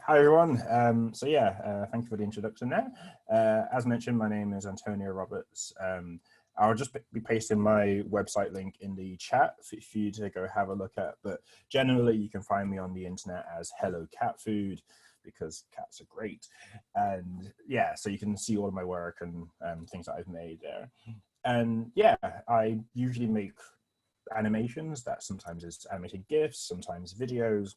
Hi everyone. Thank you for the introduction there. As mentioned, my name is Antonio Roberts. I'll just be pasting my website link in the chat for you to go have a look at. But generally, you can find me on the internet as Hello Cat Food, because cats are great. And yeah, so you can see all of my work and things that I've made there. And yeah, I usually make animations. That sometimes is animated GIFs, sometimes videos.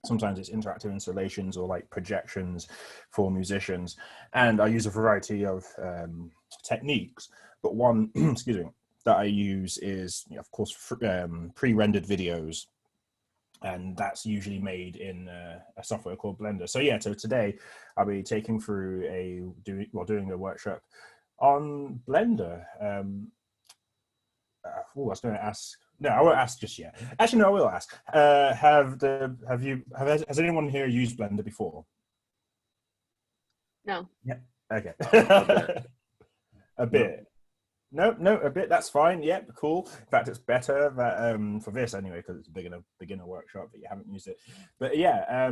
Sometimes it's interactive installations or like projections for musicians. And I use a variety of techniques, but one, excuse me, that I use is, of course, pre-rendered videos. And that's usually made in a software called Blender. So yeah, so today I'll be taking through doing a workshop on Blender. I was going to ask. No, I won't ask just yet. Actually, no, I will ask. Has anyone here used Blender before? No. Yeah. Okay. A bit. A bit. No, a bit. That's fine. Yep, cool. In fact, it's better that for this anyway, because it's a beginner workshop, but you haven't used it. But yeah,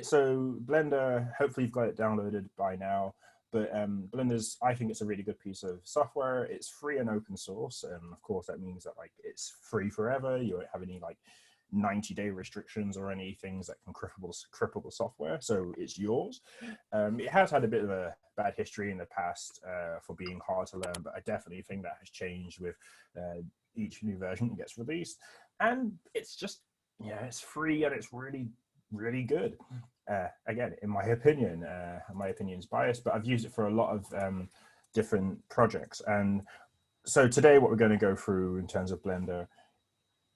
so Blender. Hopefully, you've got it downloaded by now. But Blender's, I think it's a really good piece of software. It's free and open source, and of course that means that like it's free forever. You won't have any like 90-day restrictions or any things that can cripple the software. So it's yours. It has had a bit of a bad history in the past for being hard to learn, but I definitely think that has changed with each new version that gets released. And it's just, yeah, it's free and it's really good. Again, in my opinion, my opinion's biased, but I've used it for a lot of different projects. And so today what we're going to go through in terms of Blender,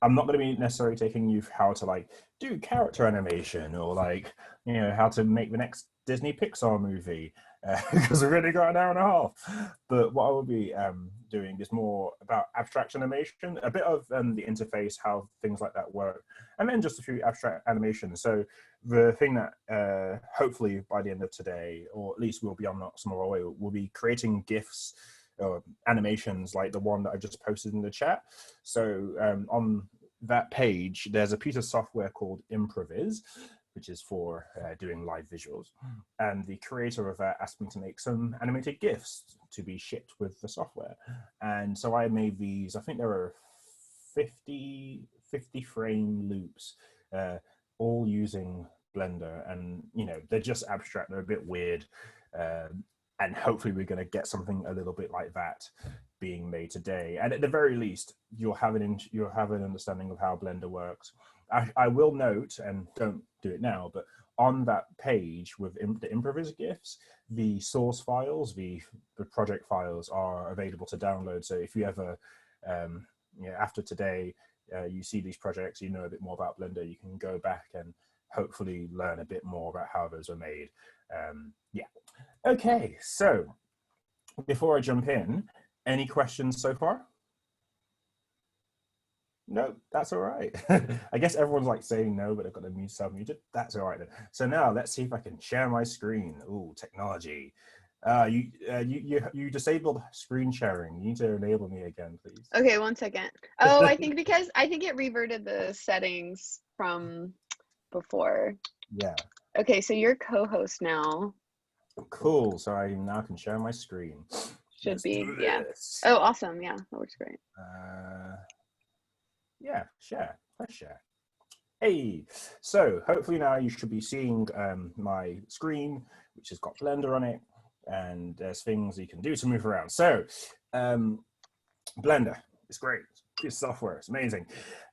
I'm not going to be necessarily taking you how to like do character animation or like, you know, how to make the next Disney Pixar movie, because we've already got an hour and a half. But what I will be doing is more about abstract animation, a bit of the interface, how things like that work, and then just a few abstract animations. So the thing that hopefully by the end of today, or at least we'll be on some of our way, we'll be creating GIFs or animations like the one that I just posted in the chat. So on that page, there's a piece of software called Improvis, which is for doing live visuals. And the creator of that asked me to make some animated GIFs to be shipped with the software. And so I made these, I think there are 50 frame loops, all using Blender. And, you know, they're just abstract, they're a bit weird. And hopefully we're going to get something a little bit like that being made today. And at the very least, you'll have an understanding of how Blender works. I will note, and don't do it now, but on that page with the Improvis GIFs, the source files, the project files are available to download. So if you ever, after today, you see these projects, you know a bit more about Blender, you can go back and hopefully learn a bit more about how those are made. Yeah. Okay, so before I jump in, any questions so far? No, that's all right. I guess everyone's like saying no, but I've got to mute self-muted. That's all right then. So now let's see if I can share my screen. Ooh, technology. You disabled screen sharing. You need to enable me again, please. Okay, 1 second. Oh, I think it reverted the settings from before. Yeah. Okay, so you're co-host now. Cool. So I now can share my screen. Should be, yeah. Oh, awesome. Yeah, that works great. Yeah, share. Let's share. Hey, so hopefully now you should be seeing my screen, which has got Blender on it, and there's things you can do to move around. So Blender, it's great. It's software, it's amazing.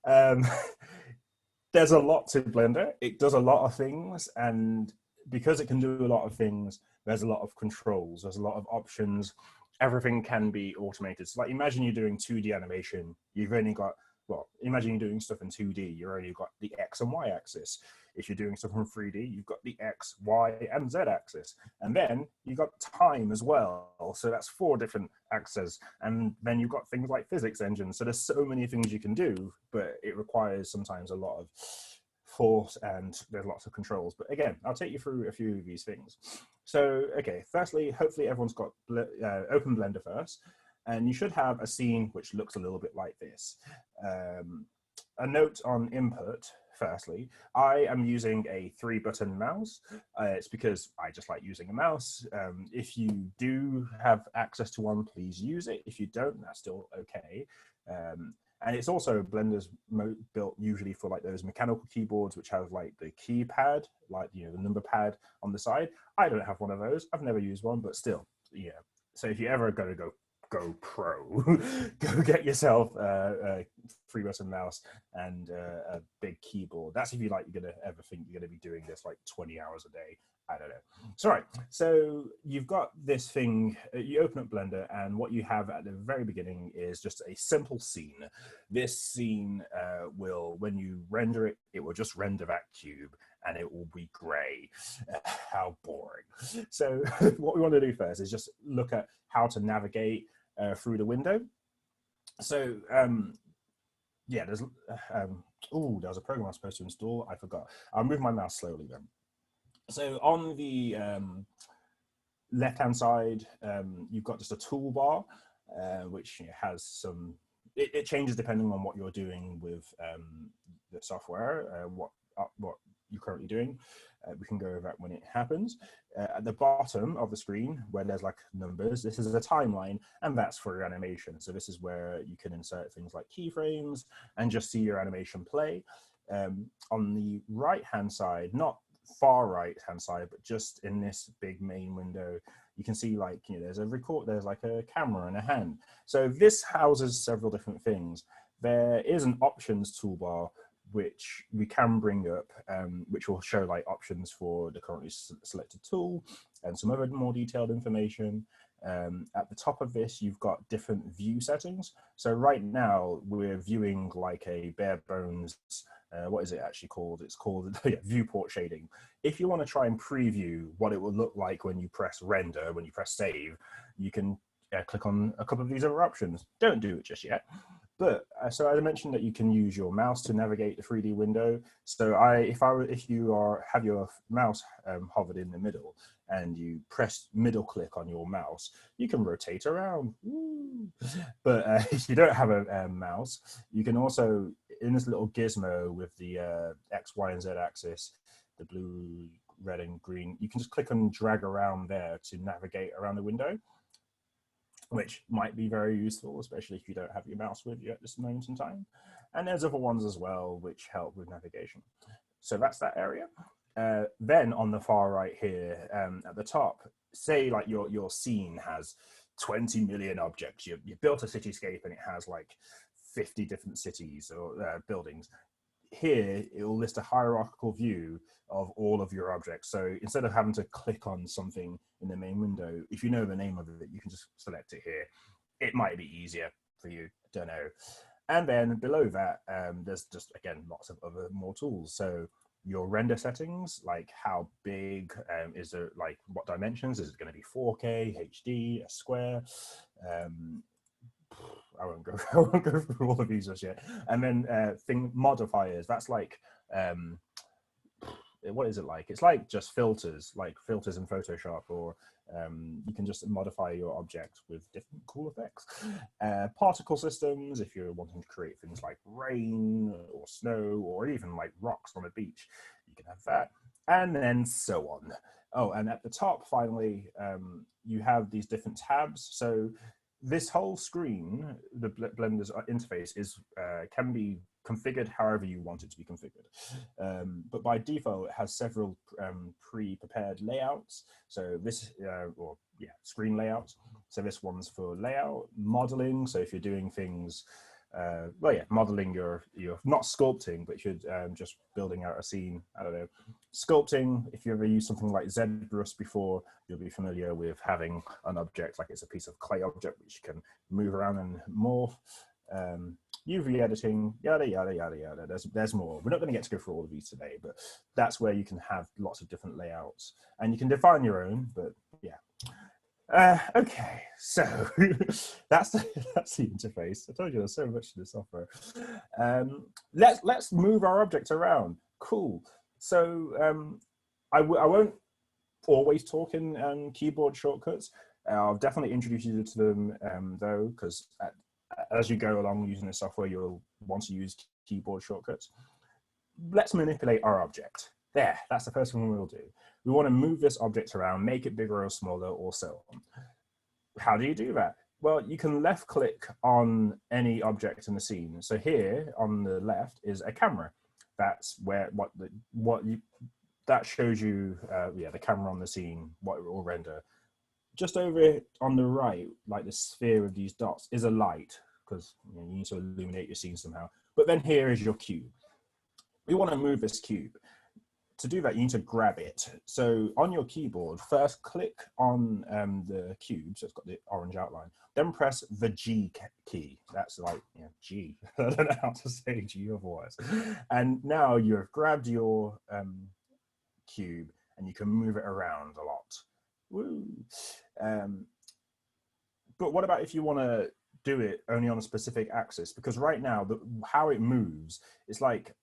There's a lot to Blender. It does a lot of things, and because it can do a lot of things, there's a lot of controls, there's a lot of options. Everything can be automated. So like imagine you're doing 2D animation, you've only got, well, imagine you're doing stuff in 2D, you've only got the X and Y axis. If you're doing stuff in 3D, you've got the X, Y, and Z axis. And then you've got time as well. So that's 4 different axes. And then you've got things like physics engines. So there's so many things you can do, but it requires sometimes a lot of force and there's lots of controls. But again, I'll take you through a few of these things. So, okay, firstly, hopefully everyone's got open Blender first. And you should have a scene which looks a little bit like this. A note on input firstly, I am using a 3-button mouse. It's because I just like using a mouse. If you do have access to one, please use it. If you don't, that's still okay. And it's also Blender's built usually for like those mechanical keyboards which have like the keypad, like, you know, the number pad on the side. I don't have one of those. I've never used one, but still, yeah. So if you're ever going to go pro, go get yourself a 3-button mouse and a big keyboard. That's if you like, you're going to ever think you're going to be doing this like 20 hours a day. I don't know. So, right. So you've got this thing, you open up Blender, and what you have at the very beginning is just a simple scene. This scene will, when you render it, it will just render that cube and it will be gray. How boring. So what we want to do first is just look at how to navigate through the window. So yeah, there's there was a program I was supposed to install. I forgot. I'll move my mouse slowly then. So on the left-hand side, you've got just a toolbar, which has some, it changes depending on what you're doing with the software, what you're currently doing. We can go over that when it happens. At the bottom of the screen, where there's like numbers, this is a timeline, and that's for your animation. So this is where you can insert things like keyframes and just see your animation play. On the right-hand side, not far right-hand side, but just in this big main window, you can see, like, you know, there's like a camera and a hand. So this houses several different things. There is an options toolbar which we can bring up, which will show like options for the currently selected tool and some other more detailed information. At the top of this, you've got different view settings. So right now we're viewing like a bare bones, what is it actually called? It's called viewport shading. If you want to try and preview what it will look like when you press render, when you press save, you can click on a couple of these other options. Don't do it just yet. But so I mentioned that you can use your mouse to navigate the 3D window. So if you have your mouse hovered in the middle and you press middle click on your mouse, you can rotate around. Woo! But if you don't have a mouse, you can also, in this little gizmo with the X, Y, and Z axis, the blue, red, and green, you can just click and drag around there to navigate around the window, which might be very useful, especially if you don't have your mouse with you at this moment in time. And there's other ones as well, which help with navigation. So that's that area. Then on the far right here, at the top, say like your scene has 20 million objects. You built a cityscape and it has like 50 different cities or buildings. Here, it will list a hierarchical view of all of your objects. So instead of having to click on something in the main window, if you know the name of it, you can just select it here. It might be easier for you, don't know. And then below that, there's just, again, lots of other more tools. So your render settings, like how big is it, like what dimensions, is it going to be 4K, HD, a square? I won't go through all of these just yet. And then modifiers, that's like, what is it like? It's like just filters, like filters in Photoshop, or you can just modify your object with different cool effects. Particle systems, if you're wanting to create things like rain or snow, or even like rocks on a beach, you can have that. And then so on. Oh, and at the top, finally, you have these different tabs. So this whole screen, the Blender's interface, can be configured however you want it to be configured. But by default, it has several pre-prepared layouts. So this, screen layouts. So this one's for layout, modeling. So if you're doing things, modeling, you're not sculpting, but you're just building out a scene. I don't know. Sculpting, if you ever used something like ZBrush before, you'll be familiar with having an object, like it's a piece of clay object, which can move around and morph. UV editing, yada, yada, yada, yada. There's more. We're not going to get to go through all of these today, but that's where you can have lots of different layouts. And you can define your own, but yeah. Okay, so that's the interface. I told you there's so much to the software. Let's move our object around. Cool. So I won't always talk in keyboard shortcuts. I'll definitely introduce you to them though, because as you go along using the software, you'll want to use keyboard shortcuts. let's manipulate our object. There, that's the first thing we'll do. We want to move this object around, make it bigger or smaller, or so on. How do you do that? Well, you can left click on any object in the scene. So here on the left is a camera. That's where that shows you the camera on the scene, what it will render. Just over on the right, like the sphere of these dots, is a light, because you need to illuminate your scene somehow. But then here is your cube. We want to move this cube. To do that, you need to grab it. So on your keyboard, first click on the cube, so it's got the orange outline, then press the G key. That's like, G. I don't know how to say G otherwise. And now you've grabbed your cube and you can move it around a lot. Woo. But what about if you want to do it only on a specific axis? Because right now, how it moves is like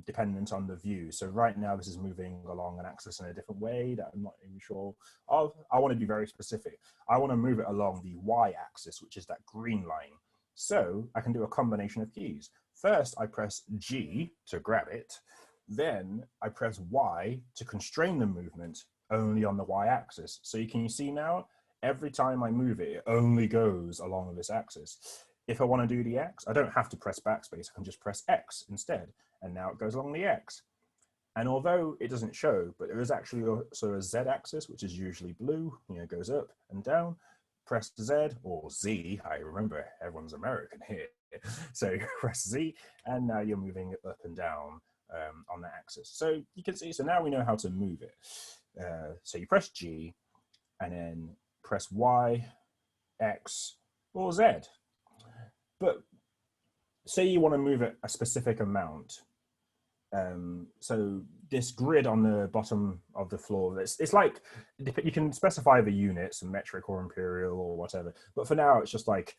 dependent on the view. So right now, this is moving along an axis in a different way that I'm not even sure of. I want to be very specific. I want to move it along the y-axis, which is that green line. So I can do a combination of keys. First, I press G to grab it. Then I press Y to constrain the movement only on the y-axis. So you see now, every time I move it, it only goes along this axis. If I want to do the X, I don't have to press backspace. I can just press X instead. And now it goes along the X. And although it doesn't show, but there is actually also a Z axis, which is usually blue, goes up and down. Press Z or Z. I remember everyone's American here. So press Z, and now you're moving it up and down on the axis. So you can see, so now we know how to move it. So you press G, and then press Y, X, or Z. But say you want to move it a specific amount. So this grid on the bottom of the floor, it's like, you can specify the units, metric or imperial or whatever. But for now, it's just like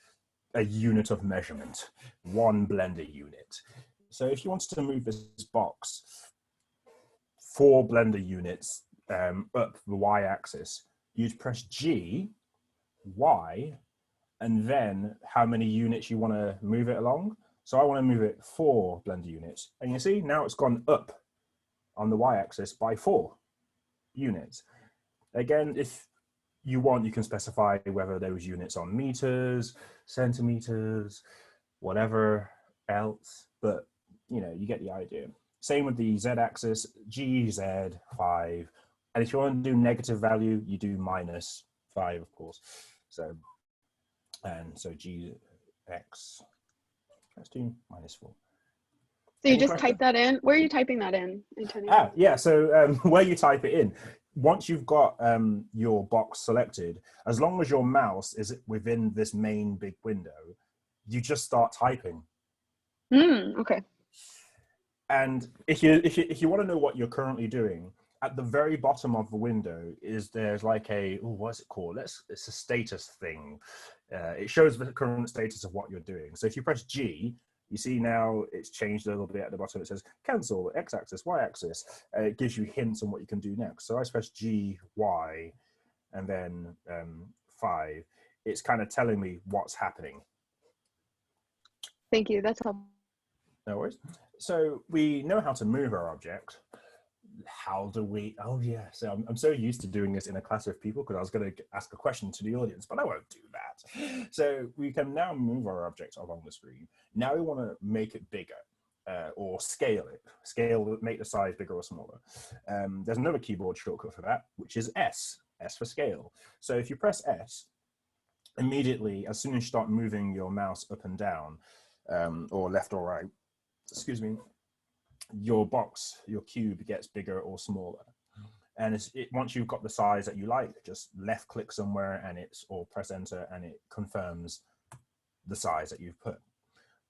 a unit of measurement, 1 Blender unit. So if you wanted to move this box 4 Blender units up the y-axis, you'd press G, Y, and then how many units you want to move it along. So I want to move it 4 Blender units. And you see, now it's gone up on the y-axis by 4 units. Again, if you want, you can specify whether those units are meters, centimeters, whatever else, but you get the idea. Same with the z-axis, G, Z, 5. And if you want to do negative value, you do -5, of course. So G, X, let's do -4. So you just type that in? Where are you typing that in? Yeah, so where you type it in, once you've got your box selected, as long as your mouse is within this main big window, you just start typing. Okay. And if you want to know what you're currently doing, at the very bottom of the window there's like what's it called? It's a status thing. It shows the current status of what you're doing. So if you press G, you see now it's changed a little bit at the bottom. It says cancel, x-axis, y-axis. It gives you hints on what you can do next. So I press G, Y, and then 5. It's kind of telling me what's happening. Thank you. That's helpful. No worries. So we know how to move our object. How do we? Oh yeah. So I'm so used to doing this in a class of people because I was going to ask a question to the audience, but I won't do that. So we can now move our object along the screen. Now we want to make it bigger or scale it. Make the size bigger or smaller. There's another keyboard shortcut for that, which is S. S for scale. So if you press S, immediately, as soon as you start moving your mouse up and down, or left or right, excuse me, your box, your cube gets bigger or smaller. And once you've got the size that you like, just left click somewhere or press enter and it confirms the size that you've put.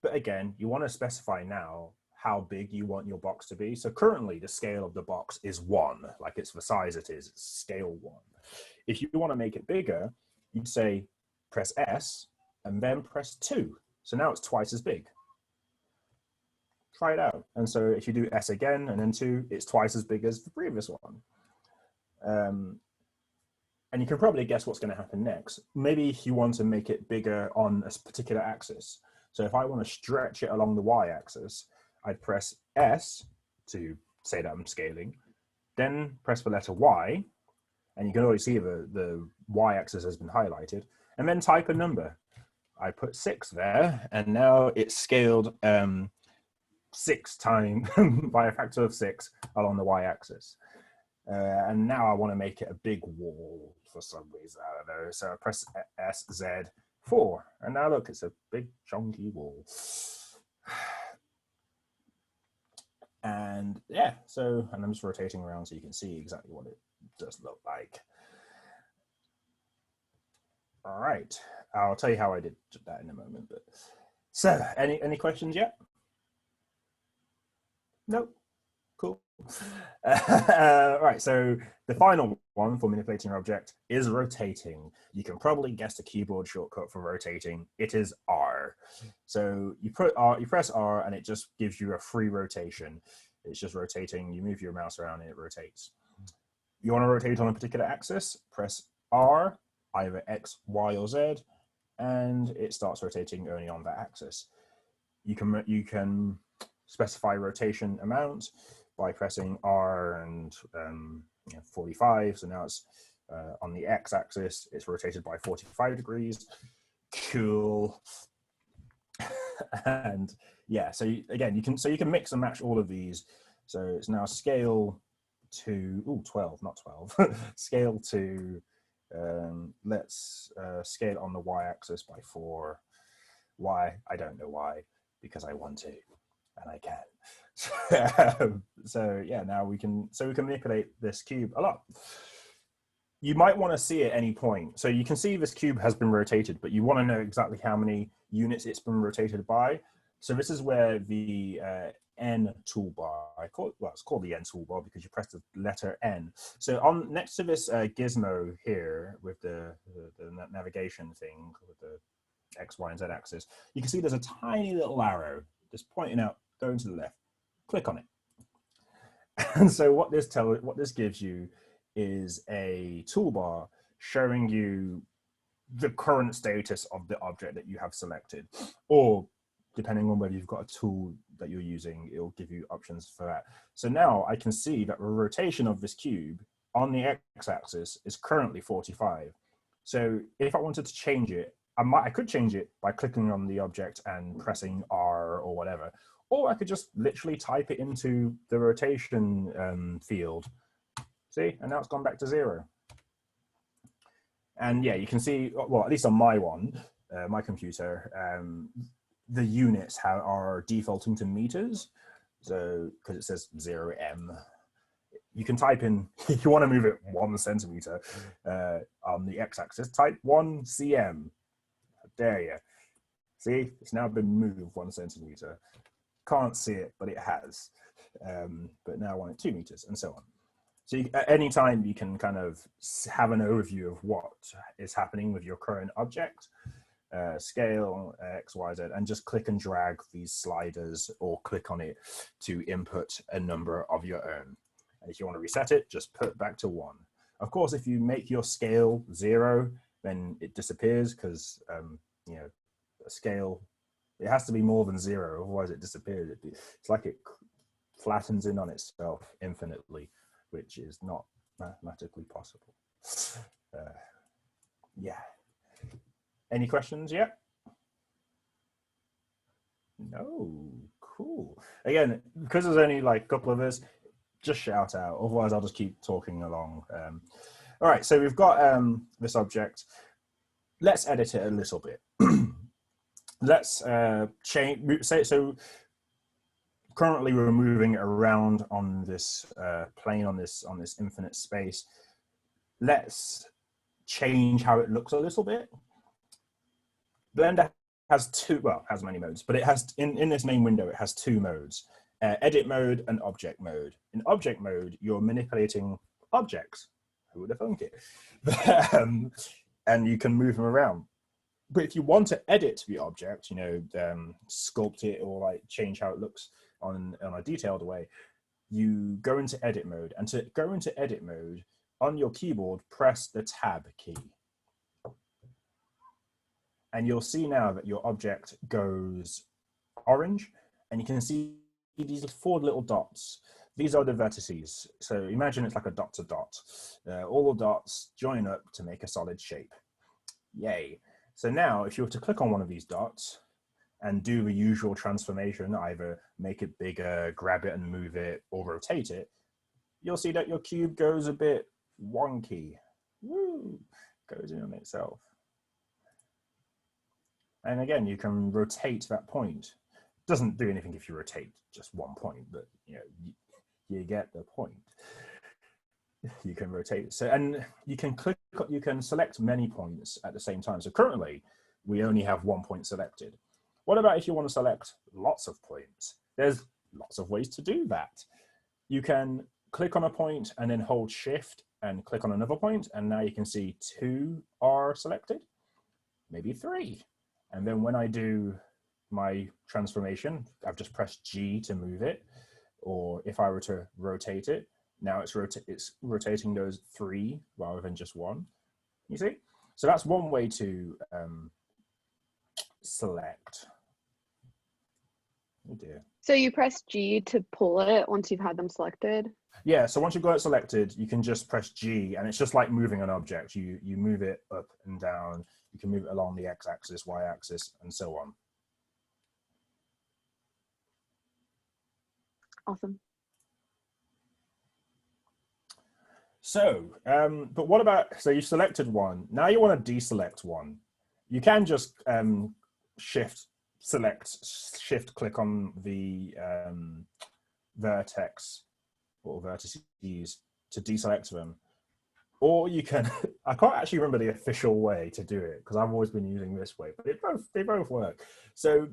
But again, you want to specify now how big you want your box to be. So currently the scale of the box is 1, like it's the size it is, it's scale 1. If you want to make it bigger, you'd say press S and then press 2. So now it's twice as big. Try it out. And so if you do S again and then 2, it's twice as big as the previous one. And you can probably guess what's going to happen next. Maybe you want to make it bigger on a particular axis. So if I want to stretch it along the y-axis, I'd press S to say that I'm scaling. Then press the letter Y, and you can already see the Y-axis has been highlighted, and then type a number. I put 6 there, and now it's scaled 6 times by a factor of 6 along the Y-axis. And now I want to make it a big wall for some reason. I don't know. So I press SZ4, and now look, it's a big chunky wall. And yeah, so, and I'm just rotating around so you can see exactly what it does look like. All right, I'll tell you how I did that in a moment. But so, any questions yet? Nope. Cool. Right, so the final one for manipulating your object is rotating. You can probably guess the keyboard shortcut for rotating. It is R. So you press R, and it just gives you a free rotation. It's just rotating. You move your mouse around, and it rotates. You want to rotate on a particular axis? Press R, either X, Y, or Z, and it starts rotating only on that axis. You can specify rotation amount by pressing R and 45. So now it's on the X axis, it's rotated by 45 degrees. Cool. And yeah, so again, you can mix and match all of these. So it's now scale to 12, not 12. Scale to let's scale on the Y-axis by 4. Why? I don't know why, because I want to, and I can. So yeah, now we can manipulate this cube a lot. You might want to see at any point. So you can see this cube has been rotated, but you want to know exactly how many units it's been rotated by. So this is where the N toolbar, it's called the N toolbar because you press the letter N. So on next to this gizmo here with the navigation thing with the X, Y, and Z axis, you can see there's a tiny little arrow just pointing out, going to the left. Click on it. And so what this gives you is a toolbar showing you the current status of the object that you have selected, or depending on whether you've got a tool that you're using, it'll give you options for that. So now I can see that the rotation of this cube on the x-axis is currently 45. So if I wanted to change it, I could change it by clicking on the object and pressing R or whatever, or I could just literally type it into the rotation field. See, and now it's gone back to 0. And yeah, you can see, well, at least on my one, my computer, the units are defaulting to meters. So, because it says 0M, you can type in, if you want to move it 1 centimeter on the x-axis, type 1 cm. There you see, it's now been moved 1 centimeter. Can't see it, but it has. But now I want it 2 meters, and so on. So at any time, you can kind of have an overview of what is happening with your current object, scale, X, Y, Z, and just click and drag these sliders or click on it to input a number of your own. And if you want to reset it, just put it back to 1. Of course, if you make your scale 0, then it disappears because, you know, a scale, it has to be more than 0, otherwise it disappears. It's like it flattens in on itself infinitely, which is not mathematically possible. Yeah. Any questions yet? No. Cool. Again, because there's only like a couple of us, just shout out. Otherwise, I'll just keep talking along. All right. So we've got this object. Let's edit it a little bit. Let's change. So currently we're moving around on this plane, on this infinite space. Let's change how it looks a little bit. Blender has has many modes, but it has in this main window, it has 2 modes, edit mode and object mode. In object mode, you're manipulating objects. Who would have thunk it? And you can move them around. But if you want to edit the object, you know, sculpt it or like change how it looks on a detailed way, you go into edit mode. And to go into edit mode, on your keyboard, press the tab key. And you'll see now that your object goes orange, and you can see these 4 little dots. These are the vertices. So imagine it's like a dot to dot. All the dots join up to make a solid shape. Yay. So now if you were to click on one of these dots and do the usual transformation, either make it bigger, grab it and move it, or rotate it, you'll see that your cube goes a bit wonky. Woo, goes in on itself. And again, you can rotate that point. Doesn't do anything if you rotate just one point, but you get the point. You can rotate. So, and you can select many points at the same time. So currently, we only have 1 point selected. What about if you want to select lots of points? There's lots of ways to do that. You can click on a point and then hold Shift and click on another point, and now you can see 2 are selected, maybe 3. And then when I do my transformation, I've just pressed G to move it, or if I were to rotate it, now it's rotating those 3 rather than just 1. You see? So that's one way to select. Oh dear. So you press G to pull it once you've had them selected? Yeah, so once you've got it selected, you can just press G, and it's just like moving an object. You move it up and down. You can move it along the x-axis, y-axis, and so on. Awesome. So, but what about, so you selected one, now you want to deselect one. You can just shift click on the vertex or vertices to deselect them. Or you can, I can't actually remember the official way to do it because I've always been using this way, but they both work. So,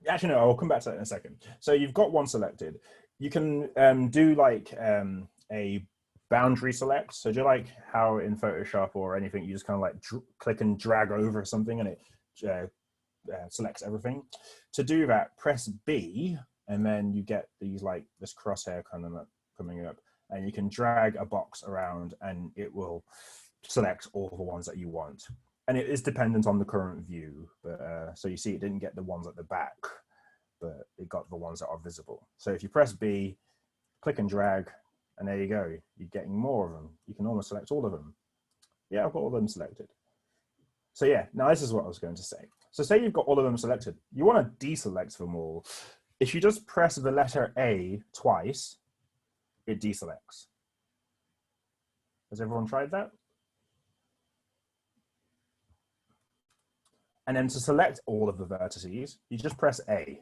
actually no, I'll come back to that in a second. So you've got one selected. You can do like a boundary select. So do you like how in Photoshop or anything, you just kind of like click and drag over something and it selects everything? To do that, press B, and then you get these like this crosshair kind of coming up, and you can drag a box around and it will select all the ones that you want. And it is dependent on the current view, but so you see it didn't get the ones at the back, but it got the ones that are visible. So if you press B, click and drag, and there you go. You're getting more of them. You can almost select all of them. Yeah, I've got all of them selected. So yeah, now this is what I was going to say. So say you've got all of them selected. You want to deselect them all. If you just press the letter A twice, it deselects. Has everyone tried that? And then to select all of the vertices, you just press A.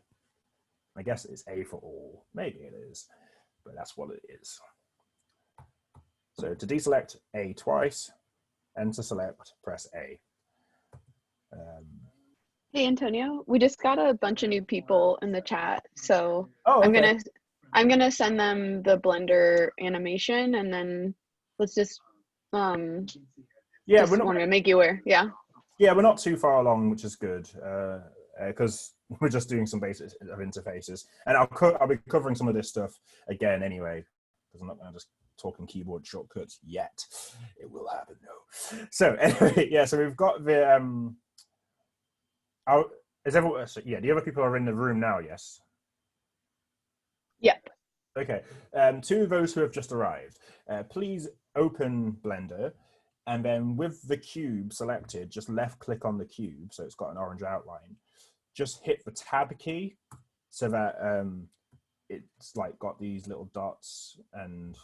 I guess it's A for all. Maybe it is, but that's what it is. So to deselect A twice, and to select, press A. Hey Antonio, we just got a bunch of new people in the chat, so oh, okay. I'm gonna send them the Blender animation, and then let's just yeah, just wanted to make you aware. Yeah. Yeah, we're not too far along, which is good, because we're just doing some basics of interfaces, and I'll be covering some of this stuff again anyway, because I'm not going to just talking keyboard shortcuts yet. It will happen though. So anyway, yeah. So we've got the is everyone? So, yeah, the other people are in the room now. Yes. Yep. Okay. To those who have just arrived, please open Blender. And then with the cube selected, just left click on the cube, so it's got an orange outline. Just hit the tab key so that it's like got these little dots, and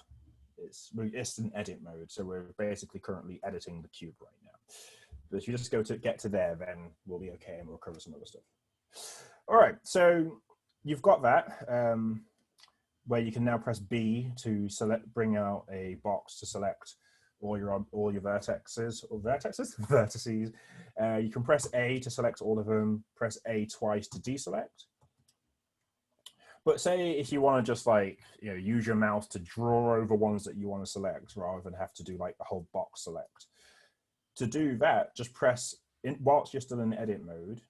it's in edit mode. So we're basically currently editing the cube right now. But if you just get to there, then we'll be okay, and we'll cover some other stuff. All right, so you've got that where you can now press B to bring out a box to select all your vertices. You can press A to select all of them, press A twice to deselect. But say if you want to just like, use your mouse to draw over ones that you want to select rather than have to do like the whole box select. To do that, just press, whilst you're still in edit mode,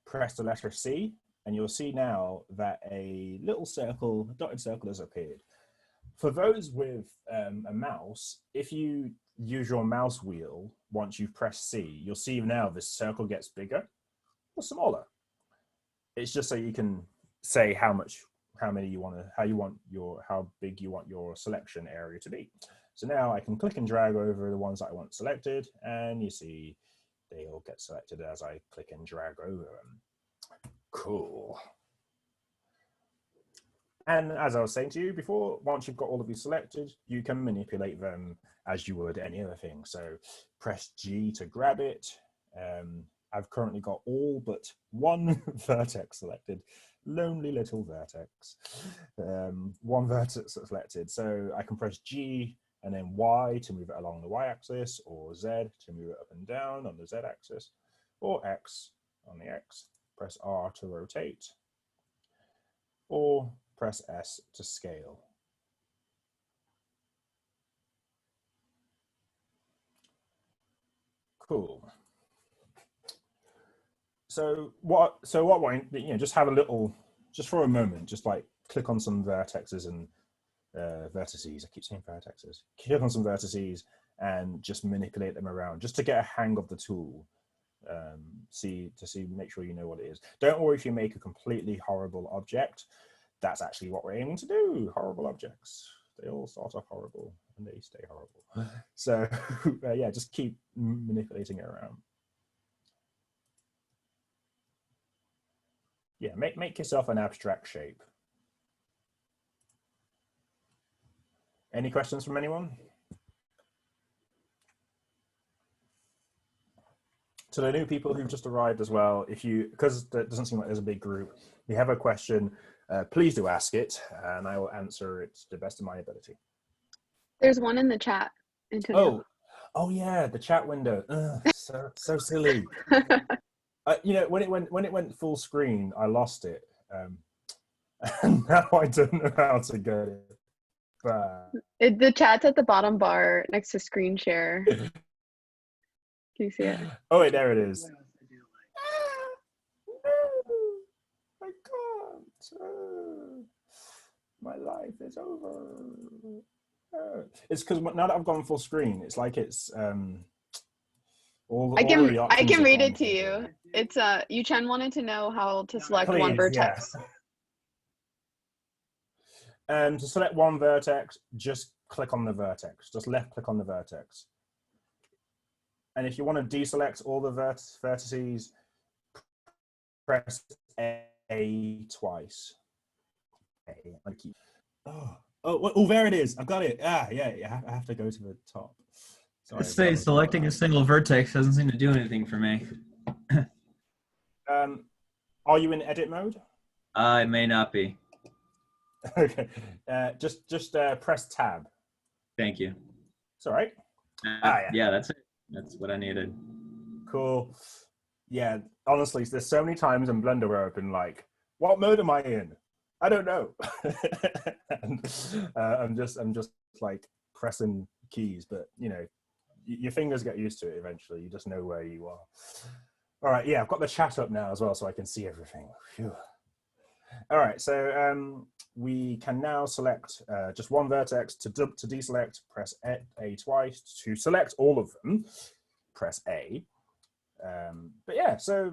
press the letter C, and you'll see now that a little circle, a dotted circle has appeared. For those with a mouse, if you use your mouse wheel, once you've pressed C, you'll see now this circle gets bigger or smaller. it's just so you can say how many you want to, how big you want your selection area to be. So now I can click and drag over the ones that I want selected, and you see they all get selected as I click and drag over them. Cool. And as I was saying to you before, once you've got all of these selected, you can manipulate them as you would any other thing. So press G to grab it. I've currently got all but one vertex selected. Lonely little vertex. One vertex selected. So I can press G and then Y to move it along the Y-axis, or Z to move it up and down on the Z-axis, or X on the X. Press R to rotate, or press S to scale. Cool. So what just have a little, just for a moment, just like click on some vertexes and vertices. I keep saying vertexes. Click on some vertices and just manipulate them around, just to get a hang of the tool. Make sure you know what it is. Don't worry if you make a completely horrible object. That's actually what we're aiming to do. Horrible objects. They all start off horrible and they stay horrible. So yeah, just keep manipulating it around. Yeah, make yourself an abstract shape. Any questions from anyone? To the new people who've just arrived as well, because it doesn't seem like there's a big group, if you have a question, please do ask it, and I will answer it to the best of my ability. There's one in the chat, Antonio. Oh yeah, the chat window. Ugh, so silly. When it went full screen, I lost it, and now I don't know how to get it back. The chat's at the bottom bar next to screen share. Can you see it? Oh wait, there it is. No, I can't. My life is over. It's because now that I've gone full screen, it's like it's I can read it to you. It's Yu-Chen wanted to know how to select one vertex. Yeah. To select one vertex, just click on the vertex. Just left click on the vertex. And if you want to deselect all the vertices, press A twice. Oh, there it is. I've got it. Yeah. I have to go to the top. Sorry, let's say selecting a single vertex doesn't seem to do anything for me. Are you in edit mode? I may not be. Okay. Just press tab. Thank you. It's all right. Yeah, that's it. That's what I needed. Cool. Yeah, honestly, there's so many times in Blender where I've been like, what mode am I in? I don't know. And, I'm just like pressing keys, but your fingers get used to it eventually. You just know where you are. All right, yeah, I've got the chat up now as well, so I can see everything. Phew. All right, so we can now select just one vertex. To deselect, press A twice. To select all of them, press A. But yeah, so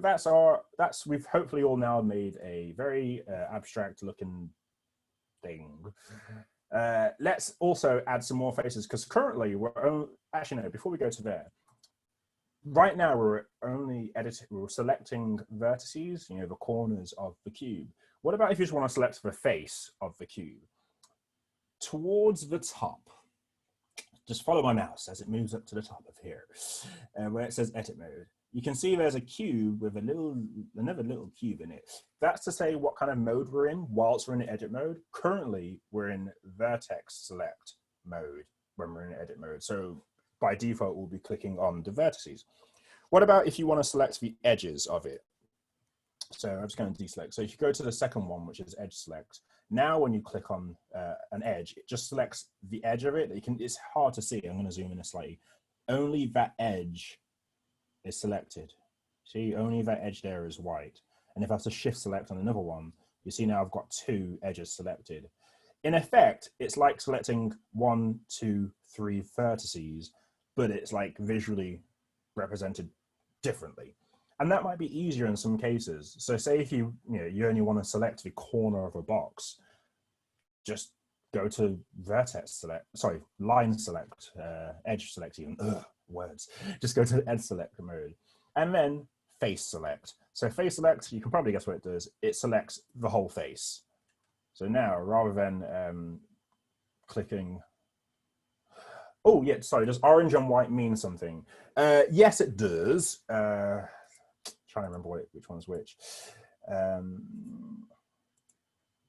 we've hopefully all now made a very abstract looking thing. Let's also add some more faces, because currently before we go to there, right now we're selecting vertices, the corners of the cube. What about if you just want to select the face of the cube? Towards the top, just follow my mouse as it moves up to the top of here, where it says edit mode. You can see there's a cube with another little cube in it. That's to say what kind of mode we're in whilst we're in edit mode. Currently, we're in vertex select mode when we're in edit mode. So by default, we'll be clicking on the vertices. What about if you want to select the edges of it? So I'm just going to deselect. So if you go to the second one, which is edge select, now when you click on an edge, it just selects the edge of it. It's hard to see. I'm going to zoom in slightly. Only that edge is selected. See, only that edge there is white. And if I have to shift select on another one, you see now I've got two edges selected. In effect, it's like selecting 1, 2, 3 vertices, but it's like visually represented differently. And that might be easier in some cases. So say if you only want to select the corner of a box, just go to vertex select, sorry, line select, edge select even, words. Just go to edge select mode. And then face select. So face select, you can probably guess what it does. It selects the whole face. So now, rather than clicking, oh yeah, sorry, does orange and white mean something? Yes, it does. Trying to remember which one's which.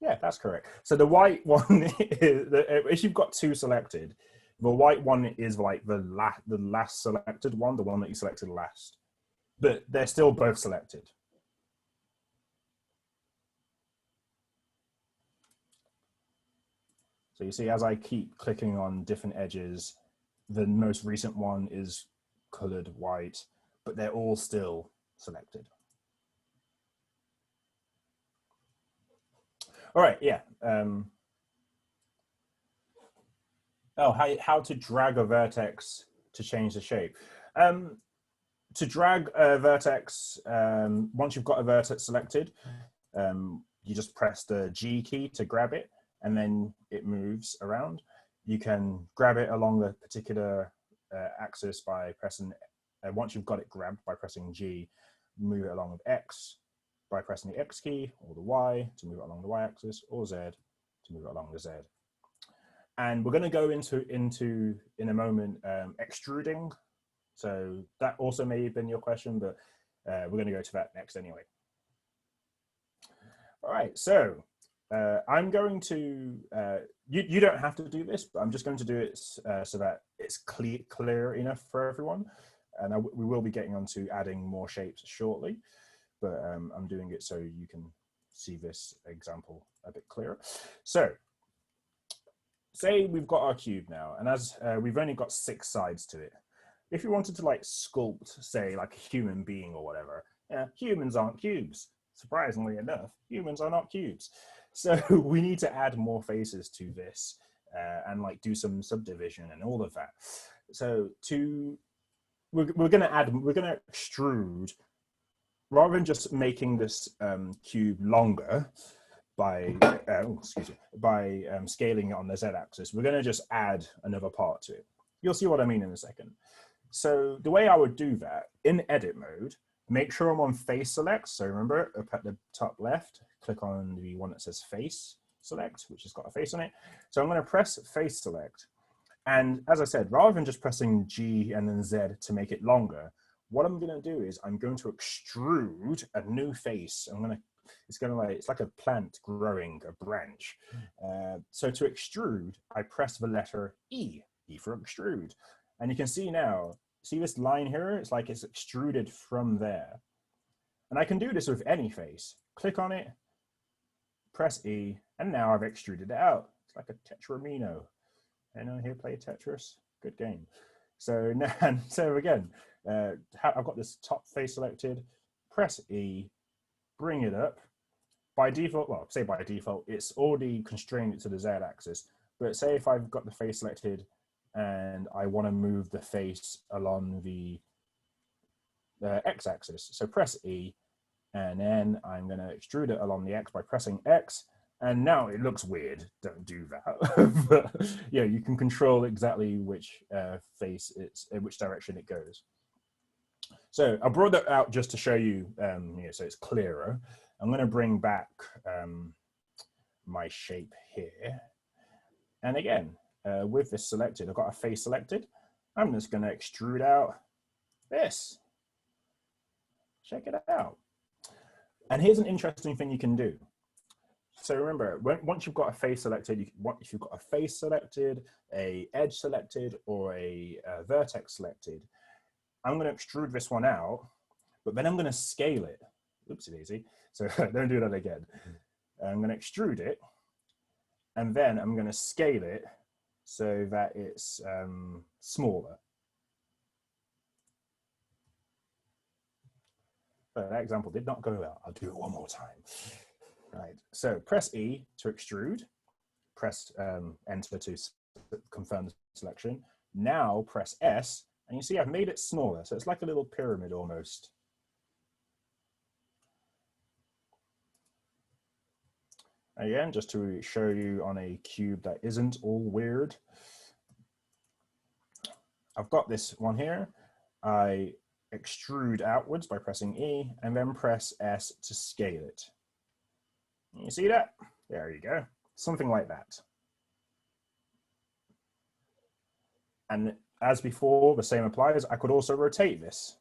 Yeah, that's correct. So the white one is, if you've got two selected, the white one is like the last selected one, the one that you selected last. But they're still both selected. So you see, as I keep clicking on different edges, the most recent one is colored white, but they're all still selected. All right, yeah. How to drag a vertex to change the shape. To drag a vertex, once you've got a vertex selected, you just press the G key to grab it, and then it moves around. You can grab it along the particular axis by pressing, once you've got it grabbed, by pressing G, move it along with X by pressing the X key, or the Y to move it along the Y axis, or Z to move it along the Z. And we're going to go into in a moment extruding. So that also may have been your question, but we're going to go to that next anyway. All right, so I'm going to, you don't have to do this, but I'm just going to do it so that it's clear enough for everyone. And we will be getting on to adding more shapes shortly, but I'm doing it so you can see this example a bit clearer. So say we've got our cube now, and as we've only got 6 sides to it. If you wanted to like sculpt, say like a human being or whatever, humans aren't cubes. Surprisingly enough, humans are not cubes. So we need to add more faces to this and like do some subdivision and all of that. So we're going to extrude, rather than just making this cube longer by scaling it on the Z-axis, we're going to just add another part to it. You'll see what I mean in a second. So the way I would do that, in edit mode, make sure I'm on face select. So remember, up at the top left, click on the one that says face select, which has got a face on it. So I'm going to press face select. And as I said, rather than just pressing G and then Z to make it longer, what I'm going to do is I'm going to extrude a new face. It's like a plant growing a branch. So to extrude, I press the letter E for extrude. And you can see now, see this line here? It's like it's extruded from there. And I can do this with any face. Click on it, press E, and now I've extruded it out. It's like a tetramino. Anyone here play Tetris? Good game. So now, so again, I've got this top face selected, press E, bring it up. By default, well, say by default, it's already constrained to the Z axis. But say if I've got the face selected and I want to move the face along the X axis. So press E, and then I'm going to extrude it along the X by pressing X. And now it looks weird. Don't do that. But yeah, you can control exactly which face which direction it goes. So I brought that out just to show you, so it's clearer. I'm going to bring back my shape here. And again, with this selected, I've got a face selected. I'm just going to extrude out this. Check it out. And here's an interesting thing you can do. So remember, once you've got a face selected, if you've got a face selected, a edge selected, or a vertex selected, I'm going to extrude this one out, but then I'm going to scale it. Oopsie daisy. So don't do that again. I'm going to extrude it, and then I'm going to scale it so that it's smaller. But that example did not go well. I'll do it one more time. Right, so press E to extrude, press enter to confirm the selection. Now press S, and you see I've made it smaller, so it's like a little pyramid almost. Again, just to show you on a cube that isn't all weird. I've got this one here. I extrude outwards by pressing E and then press S to scale it. You see that? There you go. Something like that. And as before, the same applies. I could also rotate this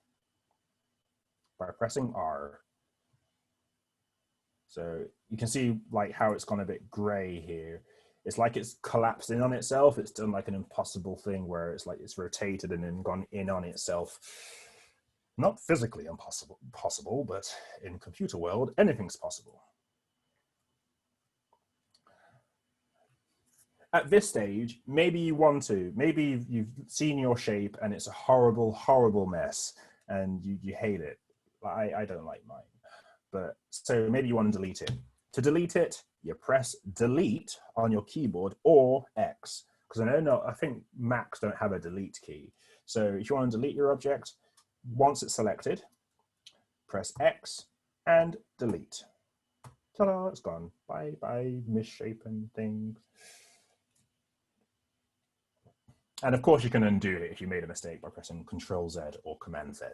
by pressing R. So you can see like how it's gone a bit gray here. It's like it's collapsed in on itself. It's done like an impossible thing where it's like it's rotated and then gone in on itself. Not physically possible, but in computer world, anything's possible. At this stage, maybe you want to, maybe you've seen your shape and it's a horrible, horrible mess and you hate it. I don't like mine. But so maybe you want to delete it. To delete it, you press delete on your keyboard or X, because I think Macs don't have a delete key. So if you want to delete your object, once it's selected, press X and delete. Ta-da, it's gone. Bye bye, misshapen things. And of course you can undo it if you made a mistake by pressing Control Z or Command Z.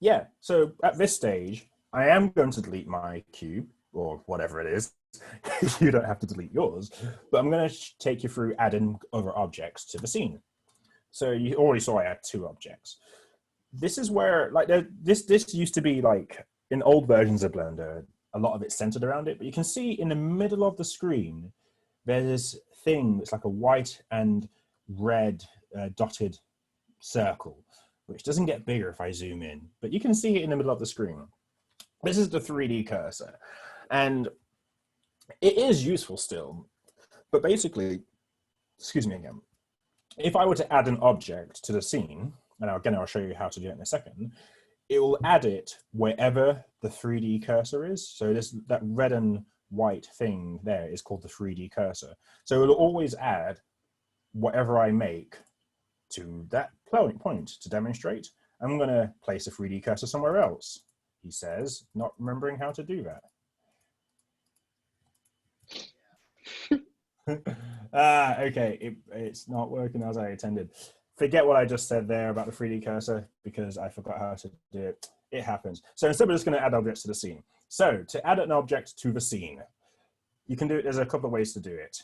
Yeah, so at this stage, I am going to delete my cube, or whatever it is. You don't have to delete yours, but I'm going to take you through adding other objects to the scene. So you already saw I had 2 objects. This is where, like, this used to be like, in old versions of Blender, a lot of it's centered around it, but you can see in the middle of the screen, there's this thing that's like a white and red dotted circle, which doesn't get bigger if I zoom in, but you can see it in the middle of the screen. This is the 3D cursor, and it is useful still, but basically, excuse me again, if I were to add an object to the scene, and again, I'll show you how to do it in a second, it will add it wherever the 3D cursor is. So that red and white thing there is called the 3D cursor. So it'll always add whatever I make to that point to demonstrate. I'm going to place a 3D cursor somewhere else, he says, not remembering how to do that. Okay, it's not working as I intended. Forget what I just said there about the 3D cursor because I forgot how to do it. It happens. So instead, we're just going to add objects to the scene. So to add an object to the scene, you can do it. There's a couple of ways to do it.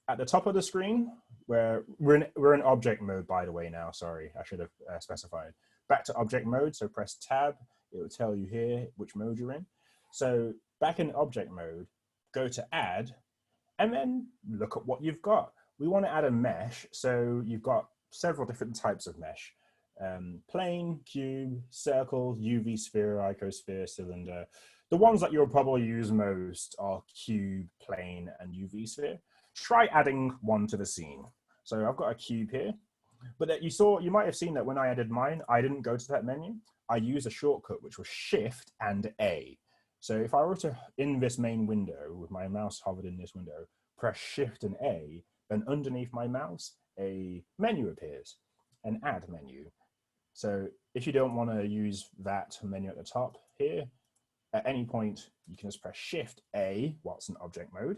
At the top of the screen, where we're in object mode, by the way, now. Sorry, I should have specified. Back to object mode. So press Tab. It will tell you here which mode you're in. So back in object mode, go to Add, and then look at what you've got. We want to add a mesh. So you've got several different types of mesh. Plane, cube, circle, UV sphere, icosphere, cylinder. The ones that you'll probably use most are cube, plane, and UV sphere. Try adding one to the scene. So I've got a cube here, but that you might have seen that when I added mine, I didn't go to that menu. I used a shortcut, which was Shift and A. So if I were to, in this main window, with my mouse hovered in this window, press Shift and A, then underneath my mouse, a menu appears, an add menu. So if you don't want to use that menu at the top here, at any point, you can just press Shift A whilst in object mode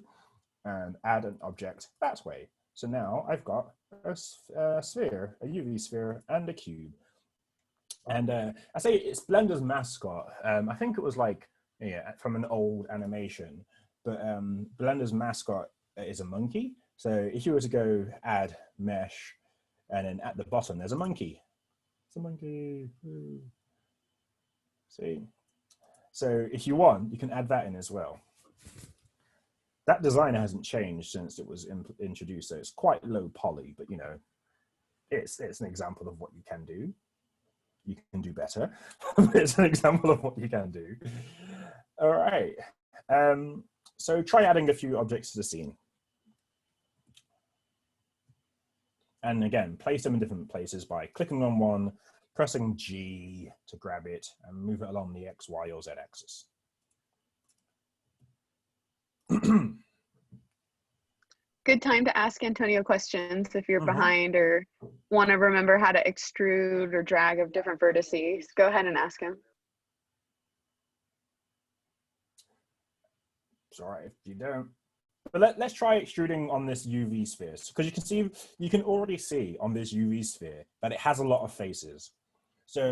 and add an object that way. So now I've got a sphere, a UV sphere, and a cube. And I say it's Blender's mascot. I think it was like from an old animation, but Blender's mascot is a monkey. So if you were to go add mesh, and then at the bottom there's a monkey. It's a monkey. Ooh. See? So if you want, you can add that in as well. That design hasn't changed since it was introduced, so it's quite low poly, but it's an example of what you can do. You can do better, but it's an example of what you can do. All right. So try adding a few objects to the scene. And again, place them in different places by clicking on one, pressing G to grab it, and move it along the X, Y, or Z axis. good time to ask Antonio questions if you're Mhm. behind or want to remember how to extrude or drag of different vertices. Go ahead and ask him. It's all right if you don't. But let's try extruding on this UV sphere, because you can already see on this UV sphere that it has a lot of faces. So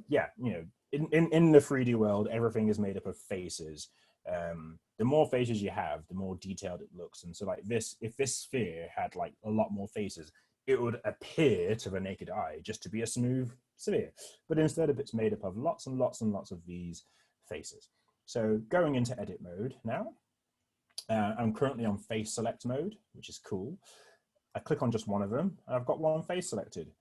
yeah, you know, in the 3D world, everything is made up of faces. The more faces you have, the more detailed it looks. And so like this, if this sphere had like a lot more faces, it would appear to the naked eye just to be a smooth sphere. But instead of it's made up of lots and lots and lots of these faces. So going into edit mode now. I'm currently on face select mode, which is cool. I click on just one of them, and I've got one face selected.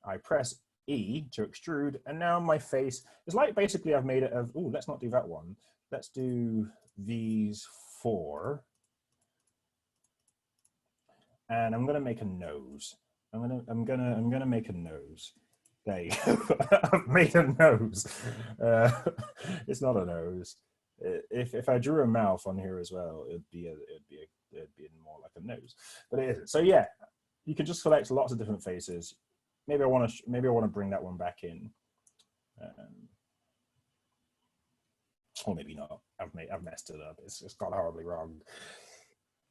I press E to extrude, and now my face is like basically I've made it of, oh, let's not do that one. Let's do these 4. And I'm gonna make a nose. I'm gonna make a nose. There you go. I've made a nose. It's not a nose. If I drew a mouth on here as well, it'd be more like a nose, but it isn't. So yeah, you can just select lots of different faces. Maybe I want to bring that one back in, or maybe not. I've messed it up. It's gone horribly wrong.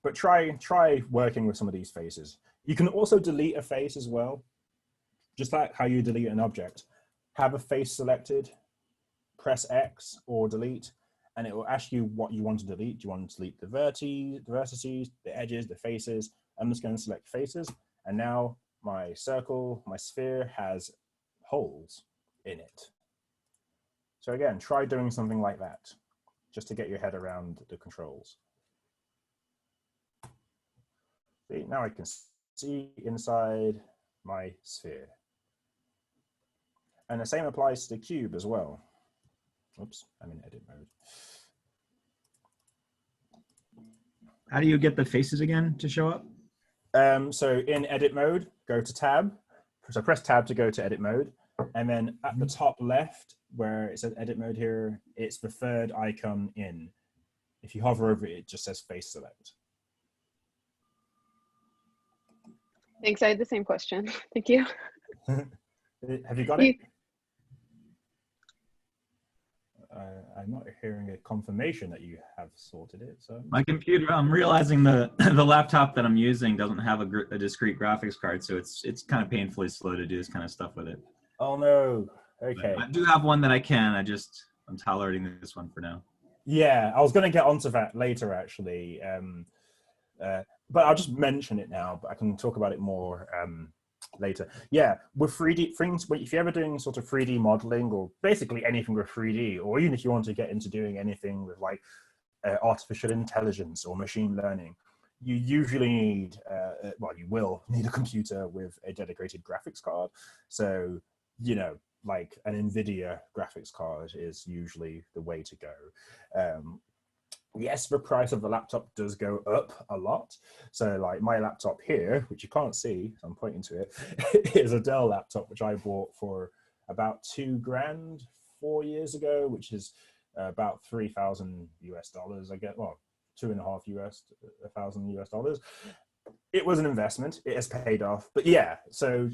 But try working with some of these faces. You can also delete a face as well, just like how you delete an object. Have a face selected, press X or delete, and it will ask you what you want to delete. Do you want to delete the vertices, the edges, the faces? I'm just going to select faces, and now my circle, my sphere has holes in it. So again, try doing something like that, just to get your head around the controls. See, now I can see inside my sphere. And the same applies to the cube as well. Oops, I'm in edit mode. How do you get the faces again to show up? So in edit mode, go to tab. So press tab to go to edit mode. And then at the top left, where it says edit mode here, it's the third icon in. If you hover over it, it just says face select. Thanks. I had the same question. Thank you. Have you got it? I'm not hearing a confirmation that you have sorted it. So My computer, I'm realizing the laptop that I'm using doesn't have a discrete graphics card, so it's kind of painfully slow to do this kind of stuff with it. Oh no. Okay. But I do have one that I can. I'm tolerating this one for now. Yeah, I was going to get onto that later actually, but I'll just mention it now. But I can talk about it more later. Yeah, with 3D things, if you're ever doing sort of 3D modeling or basically anything with 3D, or even if you want to get into doing anything with like artificial intelligence or machine learning, you usually need, well, you will need a computer with a dedicated graphics card. So, you know, like an NVIDIA graphics card is usually the way to go. Yes, the price of the laptop does go up a lot. So like my laptop here, which you can't see, so I'm pointing to it, is a Dell laptop, which I bought for about $2,000 4 years ago, which is about $3,000 US. I get, well, $2,500 US. It was an investment. It has paid off. But yeah, so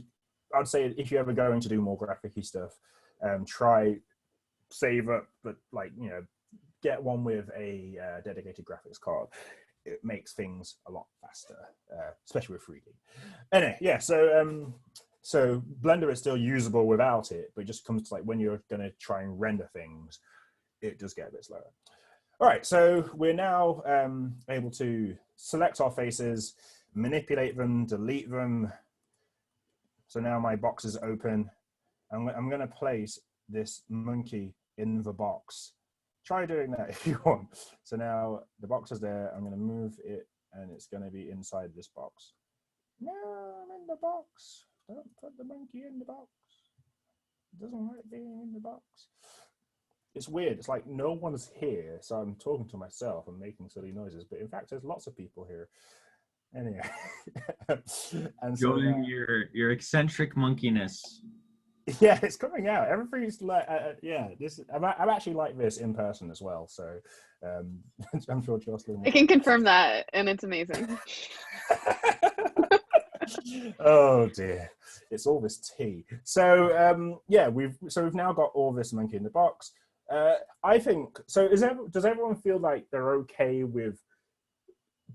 I'd say if you're ever going to do more graphic-y stuff, try save up, but like, you know, get one with a dedicated graphics card. It makes things a lot faster, especially with 3D. Anyway, yeah, so Blender is still usable without it, but it just comes to like when you're going to try and render things, it does get a bit slower. All right, so we're now able to select our faces, manipulate them, delete them. So now my box is open. I'm going to place this monkey in the box. Try doing that if you want. So now the box is there. I'm going to move it, and it's going to be inside this box. No, I'm in the box. Don't put the monkey in the box. It doesn't like being in the box. It's weird. It's like no one's here, so I'm talking to myself and making silly noises. But in fact, there's lots of people here. Anyway, and so Showing your eccentric monkeyness. yeah, it's coming out. Everything's like, yeah. I'm actually like this in person as well. So I'm sure Jocelyn. I can confirm that, and it's amazing. Oh dear, it's all this tea. So yeah, we've now got all this monkey in the box. I think so. Does everyone feel like they're okay with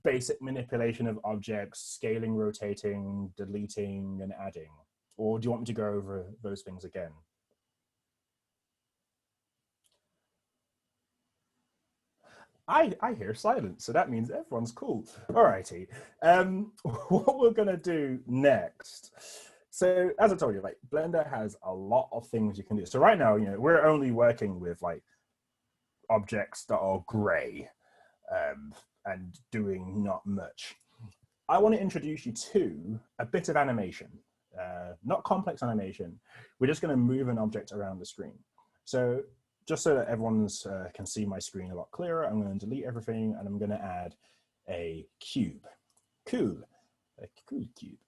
basic manipulation of objects, scaling, rotating, deleting, and adding? Or do you want me to go over those things again? I hear silence, so that means everyone's cool. Alrighty. What we're gonna do next. So as I told you, like Blender has a lot of things you can do. So right now, we're only working with like objects that are gray and doing not much. I want to introduce you to a bit of animation, not complex animation. We're just going to move an object around the screen. So just so that everyone can see my screen a lot clearer, I'm going to delete everything and I'm going to add a cube. Cool, a cool cube.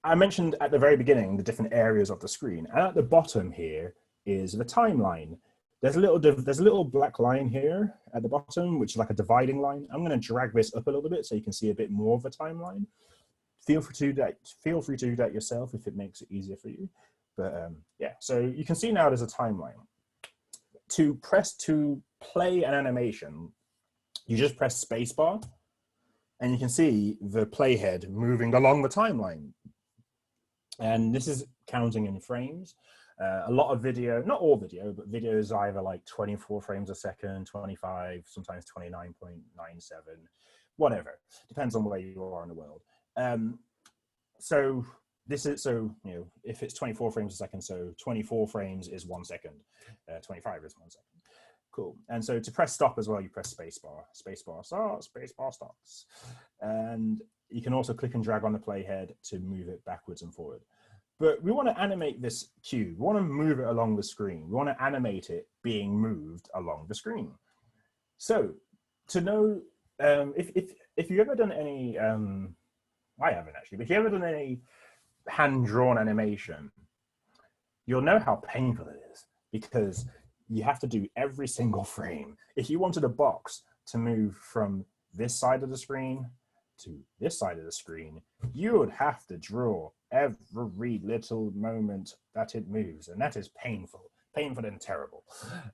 I mentioned at the very beginning the different areas of the screen, and at the bottom here is the timeline. There's a little black line here at the bottom, which is like a dividing line. I'm going to drag this up a little bit so you can see a bit more of the timeline. Feel free to do that yourself if it makes it easier for you. But yeah, so you can see now there's a timeline. To play an animation, you just press spacebar, and you can see the playhead moving along the timeline. And this is counting in frames. A lot of video, not all video, but video is either like 24 frames a second, 25, sometimes 29.97, whatever. Depends on where you are in the world. So if it's 24 frames a second, so 24 frames is 1 second, 25 is 1 second. Cool. And so to press stop as well, you press spacebar. Spacebar starts, spacebar stops. And you can also click and drag on the playhead to move it backwards and forward. But we want to animate this cube. We want to move it along the screen. We want to animate it being moved along the screen. So to know if you've ever done any, I haven't actually, but if you've ever done any hand-drawn animation, you'll know how painful it is because you have to do every single frame. If you wanted a box to move from this side of the screen to this side of the screen, you would have to draw every little moment that it moves, and that is painful and terrible.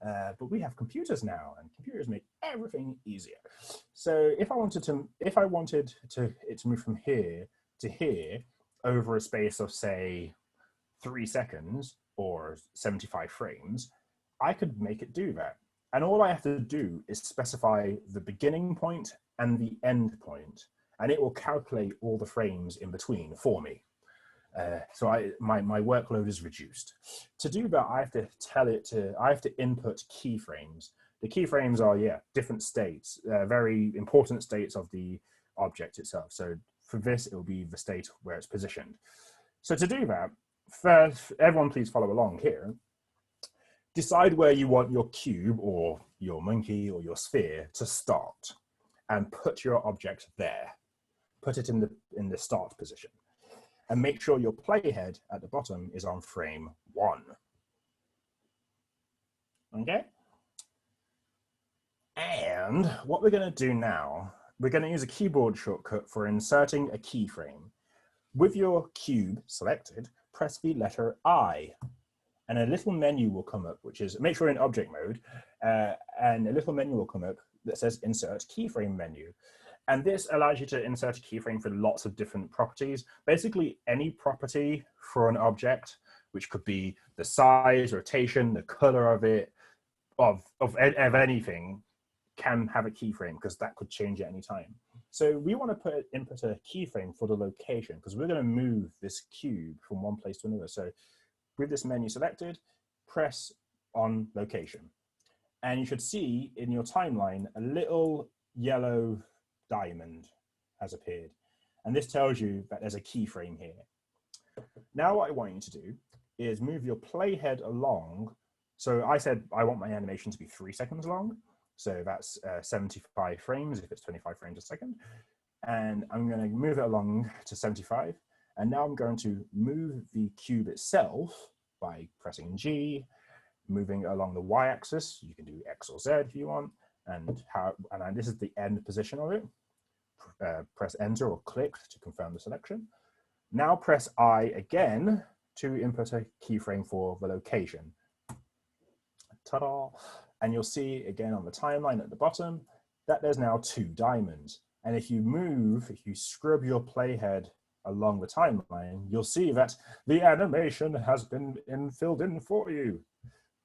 But we have computers now, and computers make everything easier. So if I wanted it to move from here to here over a space of say 3 seconds or 75 frames, I could make it do that. And all I have to do is specify the beginning point and the end point, and it will calculate all the frames in between for me. So my workload is reduced. To do that, I have to input keyframes. The keyframes are, different states, very important states of the object itself. So for this, it will be the state where it's positioned. So to do that, first, everyone please follow along here. Decide where you want your cube or your monkey or your sphere to start and put your object there. Put it in the start position. And make sure your playhead at the bottom is on frame 1. Okay? And what we're going to do now, we're going to use a keyboard shortcut for inserting a keyframe. With your cube selected, press the letter I. And a little menu will come up, which is, make sure you're in object mode, and a little menu will come up that says Insert Keyframe Menu. And this allows you to insert a keyframe for lots of different properties. Basically, any property for an object, which could be the size, rotation, the color of it, of anything, can have a keyframe because that could change at any time. So we want to input a keyframe for the location because we're going to move this cube from one place to another. So with this menu selected, press on location. And you should see in your timeline a little yellow diamond has appeared. And this tells you that there's a keyframe here. Now what I want you to do is move your playhead along. So I said I want my animation to be 3 seconds long. So that's 75 frames if it's 25 frames a second. And I'm going to move it along to 75. And now I'm going to move the cube itself by pressing G, moving it along the y-axis. You can do X or Z if you want. And this is the end position of it. press enter or click to confirm the selection. Now press I again to input a keyframe for the location. Ta-da! And you'll see again on the timeline at the bottom that there's now 2 diamonds. And if you scrub your playhead along the timeline, you'll see that the animation has been filled in for you.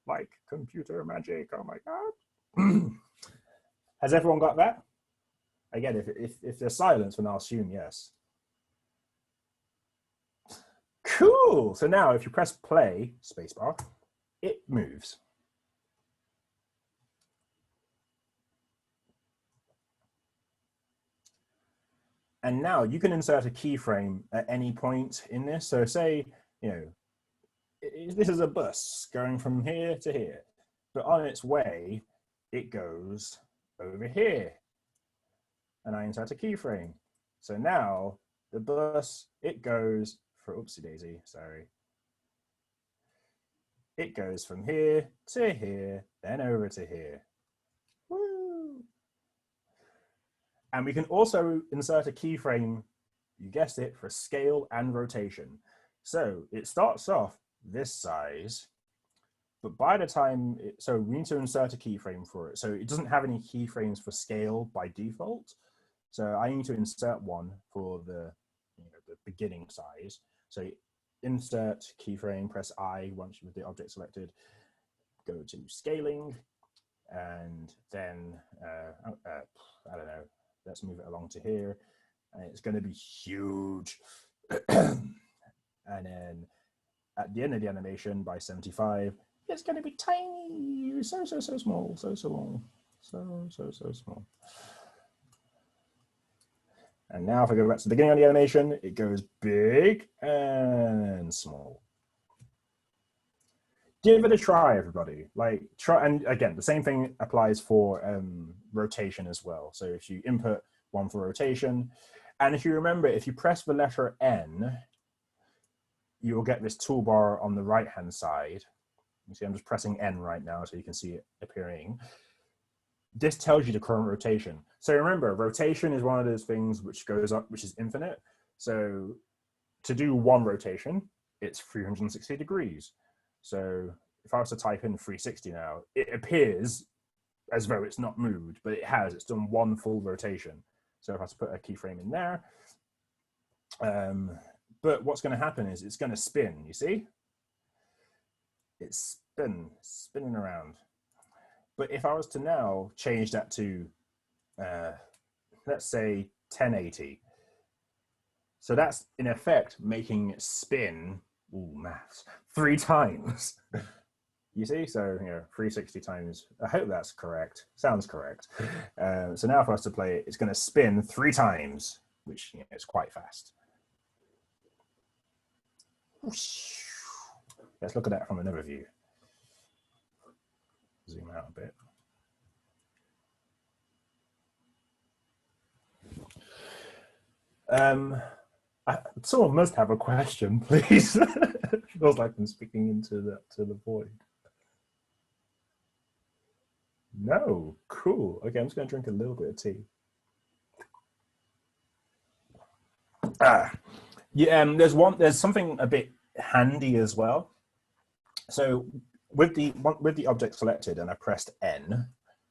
Like computer magic, oh my God. Has everyone got that? Again, if there's silence, then I'll assume yes. Cool, so now if you press play, spacebar, it moves. And now you can insert a keyframe at any point in this. So say, this is a bus going from here to here, but on its way, it goes over here. And I insert a keyframe. So now the bus, it goes for, oopsie daisy, sorry. It goes from here to here, then over to here. Woo! And we can also insert a keyframe, you guessed it, for scale and rotation. So it starts off this size, but by the time, so we need to insert a keyframe for it. So it doesn't have any keyframes for scale by default. So I need to insert one for the beginning size. So insert keyframe, press I once with the object selected, go to scaling, and then, I don't know, let's move it along to here. And it's going to be huge. And then at the end of the animation by 75, it's going to be tiny, so small, so small. And now if I go back to the beginning of the animation, it goes big and small. Give it a try, everybody. Try, and again, the same thing applies for rotation as well. So if you input one for rotation, and if you remember, if you press the letter N, you will get this toolbar on the right-hand side. You see, I'm just pressing N right now so you can see it appearing. This tells you the current rotation. So remember, rotation is one of those things which goes up, which is infinite. So to do one rotation, it's 360 degrees. So if I was to type in 360 now, it appears as though it's not moved, but it has, it's done one full rotation. So if I was to put a keyframe in there, but what's going to happen is it's going to spin, you see? It's spinning around. But if I was to now change that to, let's say 1080, so that's in effect making it spin, ooh, maths, 3 times. You see, so 360 times, I hope that's correct, sounds correct. So now if I was to play it, it's going to spin 3 times, which is quite fast. Let's look at that from another view. Zoom out a bit. Someone must have a question, please. Feels like I'm speaking into the void. No, cool. Okay, I'm just going to drink a little bit of tea. Yeah, there's something a bit handy as well. So with the object selected and I pressed N,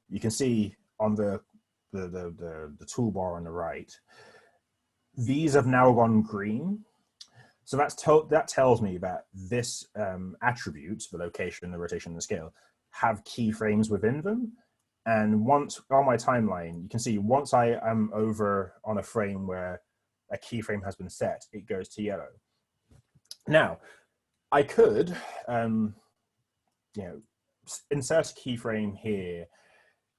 you can see on the toolbar on the right, these have now gone green. So that tells me that this attribute, the location, the rotation, and the scale, have keyframes within them. And once on my timeline, you can see once I am over on a frame where a keyframe has been set, it goes to yellow. Now, I could, insert a keyframe here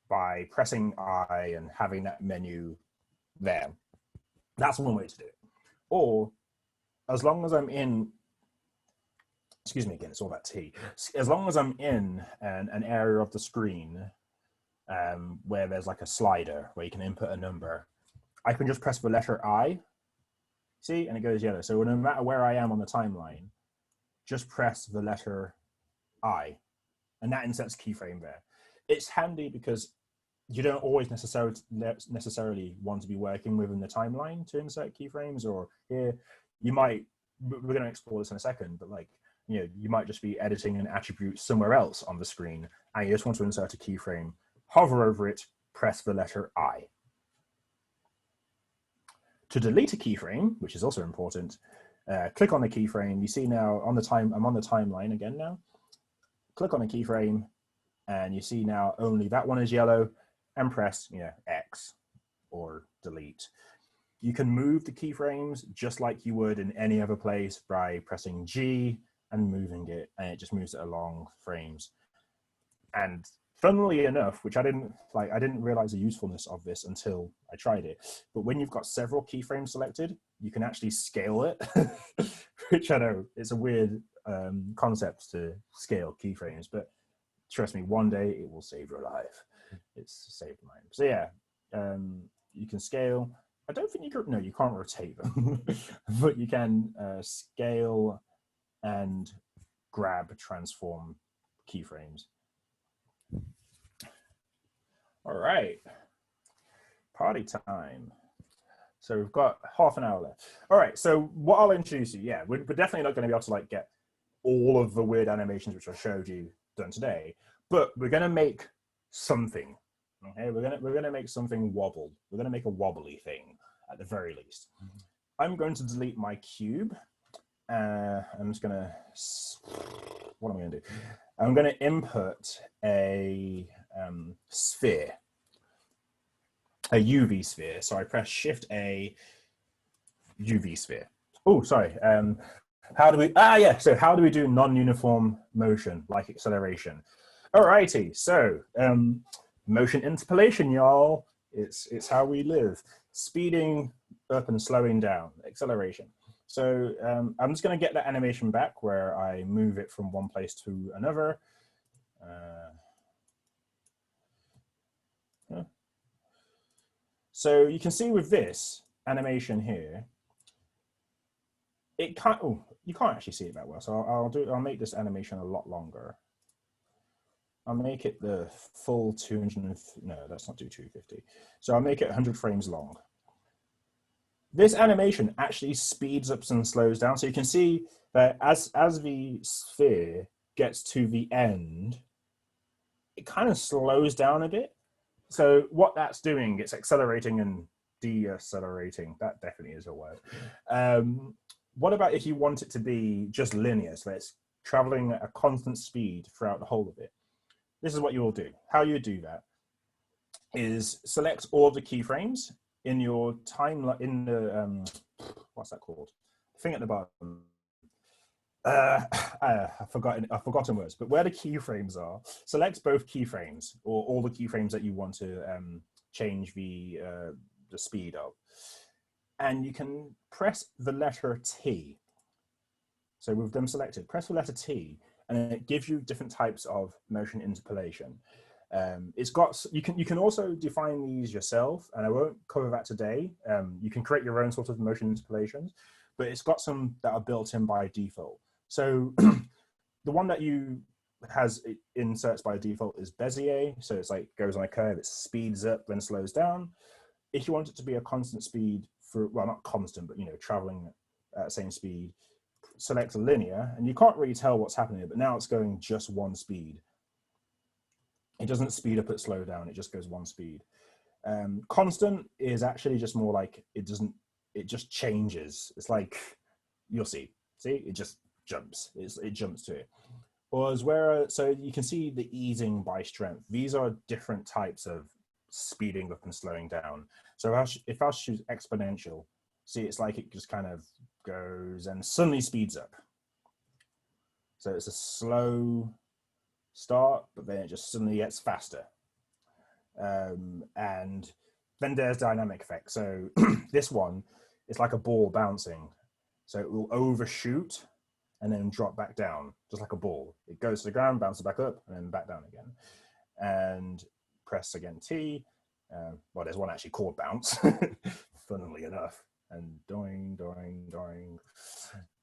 by pressing I and having that menu there. That's one way to do it. Or as long as I'm in, excuse me again, it's all that tea. As long as I'm in an area of the screen where there's like a slider where you can input a number, I can just press the letter I, see, and it goes yellow. So no matter where I am on the timeline, just press the letter I, and that inserts keyframe there. It's handy because you don't always necessarily want to be working within the timeline to insert keyframes, or here you might, we're going to explore this in a second, but like, you know, you might just be editing an attribute somewhere else on the screen and you just want to insert a keyframe, hover over it, press the letter I. To delete a keyframe, which is also important, click on the keyframe. You see now on the I'm on the timeline again now. Click on the keyframe and you see now only that one is yellow, and press, you know, X or delete. You can move the keyframes just like you would in any other place by pressing G and moving it, and it just moves it along frames. And funnily enough, which I didn't realize the usefulness of this until I tried it, but when you've got several keyframes selected, you can actually scale it, which I know it's a weird concept to scale keyframes, but trust me, one day it will save your life. It's saved mine. So yeah, you can scale. I don't think you can, no, you can't rotate them, but you can scale and grab, transform keyframes. All right, party time. So we've got half an hour left. All right, so what I'll introduce you, yeah, we're definitely not going to be able to like get all of the weird animations which I showed you done today, but we're going to make something. Okay, we're gonna make something wobble. We're gonna make a wobbly thing at the very least. I'm going to delete my cube. I'm just gonna, what am I gonna do? I'm gonna input a sphere, a UV sphere. So I press Shift A, UV sphere. Oh, sorry. How do we? So how do we do non-uniform motion like acceleration? Alrighty. So. Motion interpolation, y'all. It's how we live. Speeding up and slowing down, acceleration. So I'm just going to get that animation back where I move it from one place to another. So you can see with this animation here, it can't. Oh, you can't actually see it that well. So I'll make this animation a lot longer. I'll make it the full 200, no, let's not do 250. So I'll make it 100 frames long. This animation actually speeds up and slows down. So you can see that as the sphere gets to the end, it kind of slows down a bit. So what that's doing, it's accelerating and decelerating. That definitely is a word. What about if you want it to be just linear, so it's traveling at a constant speed throughout the whole of it? This is what you will do. How you do that is select all the keyframes in your timeline, in the, what's that called? The thing at the bottom. I've forgotten words, but where the keyframes are, select both keyframes or all the keyframes that you want to change the speed of. And you can press the letter T. So with them selected, press the letter T, and it gives you different types of motion interpolation. It's got, you can also define these yourself, and I won't cover that today. You can create your own sort of motion interpolations, but it's got some that are built in by default. So the one that has inserts by default is Bezier. So it's like goes on a curve, it speeds up, then slows down. If you want it to be a constant speed for, well, not constant, but you know, traveling at the same speed, select linear, and you can't really tell what's happening, but now it's going just one speed. It doesn't speed up, it slow down, it just goes one speed. Constant is actually just more like, it just changes. It's like, you'll see, it just jumps, it jumps to it. So you can see the easing by strength. These are different types of speeding up and slowing down. So if I choose exponential, see, it's like it just kind of goes and suddenly speeds up. So it's a slow start, but then it just suddenly gets faster. And then there's dynamic effect. So this one, it's like a ball bouncing. So it will overshoot and then drop back down, just like a ball. It goes to the ground, bounces back up, and then back down again. And press again T. Well, there's one actually called bounce, funnily enough. And doing, doing, doing.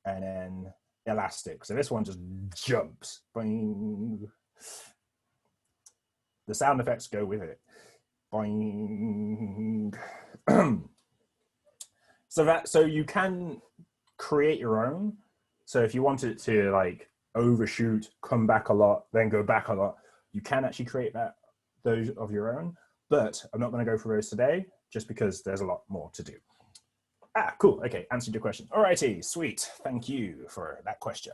And then elastic. So this one just jumps. Boing. The sound effects go with it. Boing. So you can create your own. So if you want it to like overshoot, come back a lot, then go back a lot, you can actually create those of your own. But I'm not going to go through those today, just because there's a lot more to do. Cool. Okay, answered your question. Alrighty, sweet. Thank you for that question.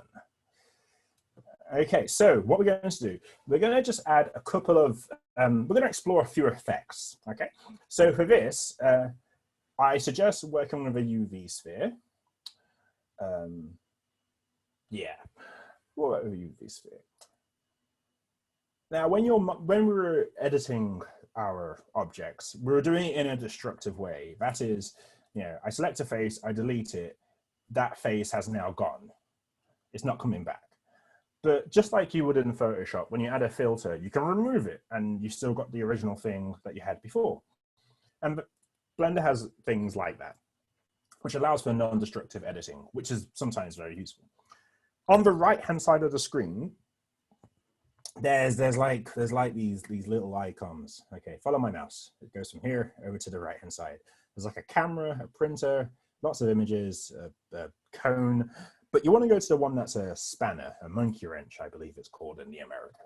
Okay, so what we're going to do, we're going to just add a couple of, we're going to explore a few effects. Okay, so for this, I suggest working with a UV sphere. Yeah, we'll work with a UV sphere. Now, when we were editing our objects, we were doing it in a destructive way. That is, you know, I select a face, I delete it, that face has now gone. It's not coming back. But just like you would in Photoshop, when you add a filter, you can remove it and you still got the original thing that you had before. And Blender has things like that, which allows for non-destructive editing, which is sometimes very useful. On the right-hand side of the screen, there's like these little icons. Okay, follow my mouse. It goes from here over to the right-hand side. There's like a camera, a printer, lots of images, a cone. But you want to go to the one that's a spanner, a monkey wrench, I believe it's called in the America.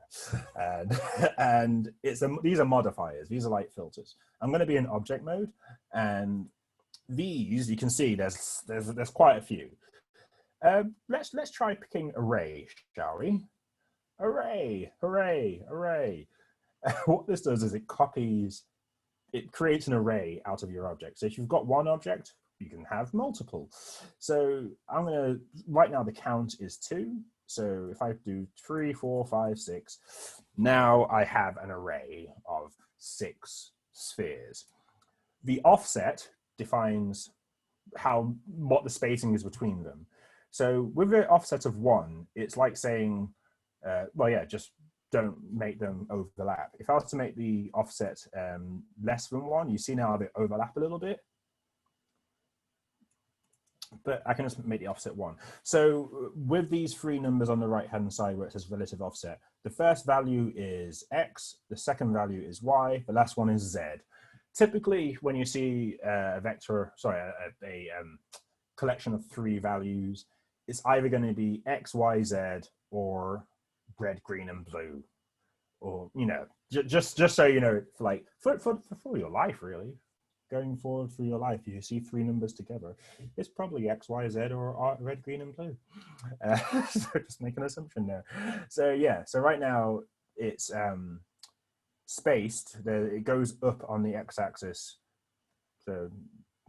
And these are modifiers. These are like filters. I'm going to be in object mode, and these you can see there's quite a few. Let's try picking array, shall we? Array, hooray, array. What this does is it creates an array out of your object. So if you've got one object, you can have multiple. So right now the count is 2. So if I do 3, 4, 5, 6, now I have an array of 6 spheres. The offset defines what the spacing is between them. So with the offset of 1, it's like saying, well, yeah, just don't make them overlap. If I was to make the offset less than 1, you see now they overlap a little bit. But I can just make the offset 1. So with these 3 numbers on the right-hand side where it says relative offset, the first value is X, the second value is Y, the last one is Z. Typically, when you see a collection of 3 values, it's either going to be X, Y, Z, or red, green, and blue. Or, you know, just so you know, like for your life, really. Going forward through your life, you see 3 numbers together, it's probably X, Y, Z, or red, green, and blue. So just make an assumption there. So yeah, so right now it's spaced. It goes up on the x-axis. So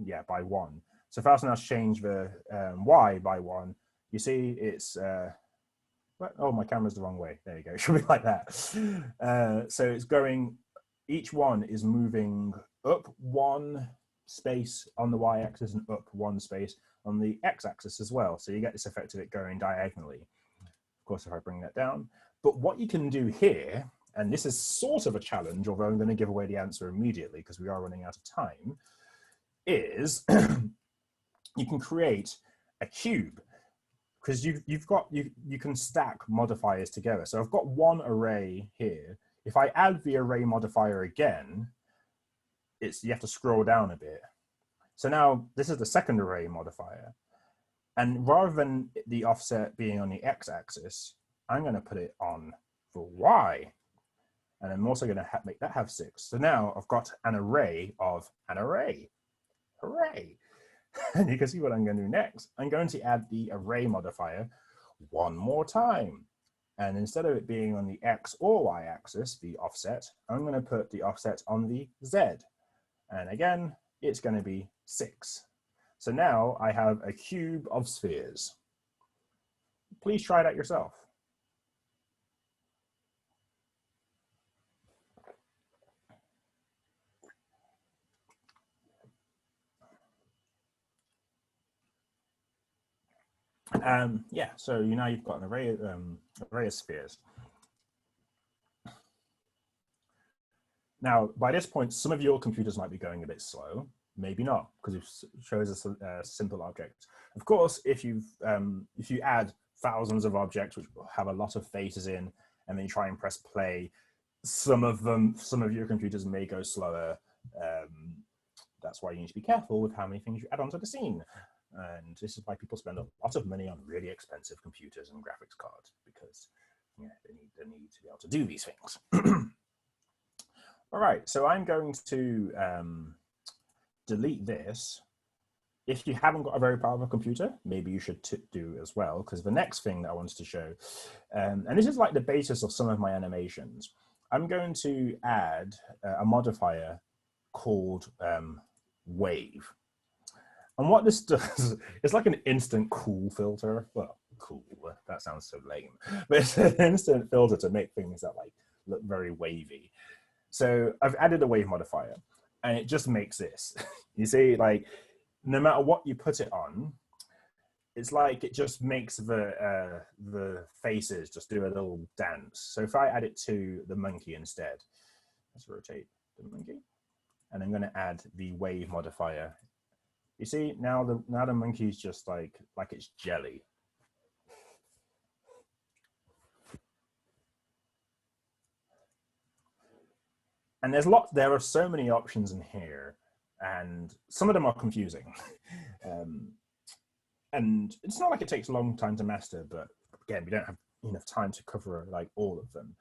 yeah, by 1. So if I was now to change the y by 1, you see it's oh, my camera's the wrong way. There you go. It should be like that. So it's going. Each one is moving up 1 space on the y-axis and up 1 space on the x-axis as well. So you get this effect of it going diagonally. Of course, if I bring that down. But what you can do here, and this is sort of a challenge, although I'm going to give away the answer immediately because we are running out of time, is you can create a cube. Because you can stack modifiers together. So I've got one array here. If I add the array modifier again, you have to scroll down a bit. So now this is the second array modifier. And rather than the offset being on the x-axis, I'm going to put it on the y. And I'm also going to make that have 6. So now I've got an array of an array. Hooray! And you can see what I'm going to do next. I'm going to add the array modifier one more time. And instead of it being on the x or y axis, the offset, I'm going to put the offset on the z. And again, it's going to be 6. So now I have a cube of spheres. Please try it out yourself. Yeah, so now you've got an array of spheres. Now, by this point, some of your computers might be going a bit slow, maybe not, because it shows us a simple object. Of course, if you add thousands of objects which have a lot of faces in, and then you try and press play, some of your computers may go slower. That's why you need to be careful with how many things you add onto the scene. And this is why people spend a lot of money on really expensive computers and graphics cards, because yeah, they need to be able to do these things. All right, so I'm going to delete this. If you haven't got a very powerful computer, maybe you should do as well, because the next thing that I wanted to show, and this is like the basis of some of my animations, I'm going to add a modifier called wave. And what this does, it's like an instant cool filter. Well, cool, that sounds so lame, but it's an instant filter to make things that like look very wavy. So I've added a wave modifier, and it just makes this. You see, like, no matter what you put it on, it's like it just makes the faces just do a little dance. So if I add it to the monkey instead, let's rotate the monkey, and I'm going to add the wave modifier. You see, now the monkey's just like it's jelly. And there are so many options in here, and some of them are confusing. And it's not like it takes a long time to master, but again, we don't have enough time to cover like all of them.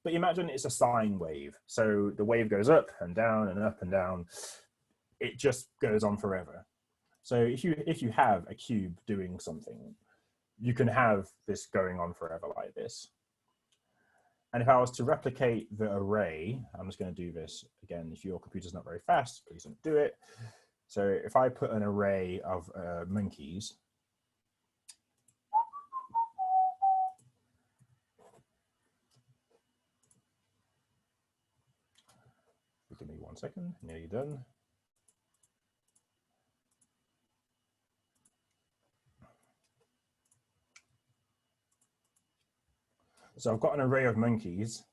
But imagine it's a sine wave. So the wave goes up and down and up and down. It just goes on forever. So if you have a cube doing something, you can have this going on forever like this. And if I was to replicate the array, I'm just going to do this again. If your computer's not very fast, please don't do it. So if I put an array of monkeys, give me 1 second, nearly done. So I've got an array of monkeys,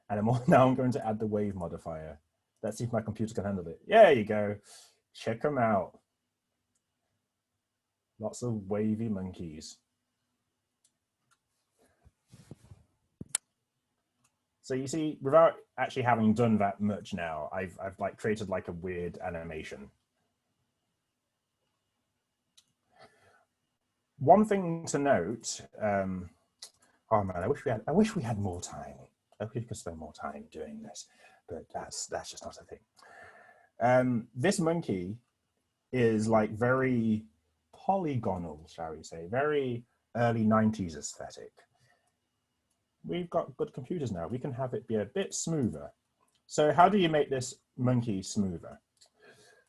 and now I'm going to add the wave modifier. Let's see if my computer can handle it. There you go. Check them out. Lots of wavy monkeys. So you see, without actually having done that much now, I've like created like a weird animation. One thing to note, oh man, I wish we had more time. I wish we could spend more time doing this, but that's just not a thing. This monkey is like very polygonal, shall we say, very early 90s aesthetic. We've got good computers now. We can have it be a bit smoother. So how do you make this monkey smoother?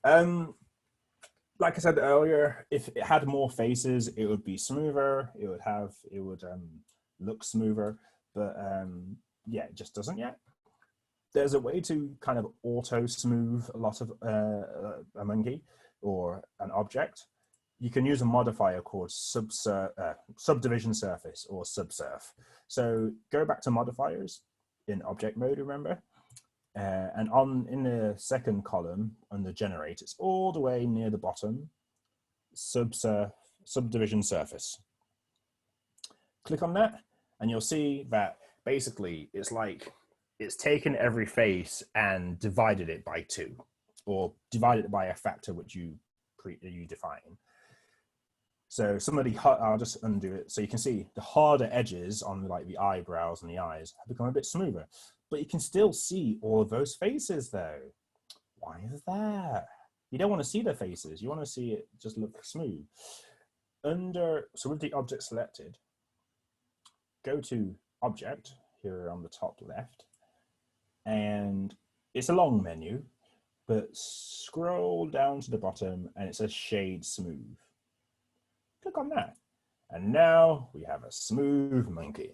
Like I said earlier, if it had more faces, it would be smoother. It would look smoother, but yeah, it just doesn't yet. There's a way to kind of auto smooth a lot of a monkey or an object. You can use a modifier called subdivision surface or subsurf. So go back to modifiers in object mode, remember? And in the second column under generate, it's all the way near the bottom, subdivision surface. Click on that, and you'll see that basically it's like it's taken every face and divided it by 2, or divided it by a factor which you define. So I'll just undo it. So you can see the harder edges on like the eyebrows and the eyes have become a bit smoother, but you can still see all of those faces though. Why is that? You don't want to see the faces. You want to see it just look smooth. So with the object selected, go to object here on the top left, and it's a long menu, but scroll down to the bottom and it says shade smooth. Click on that. And now we have a smooth monkey.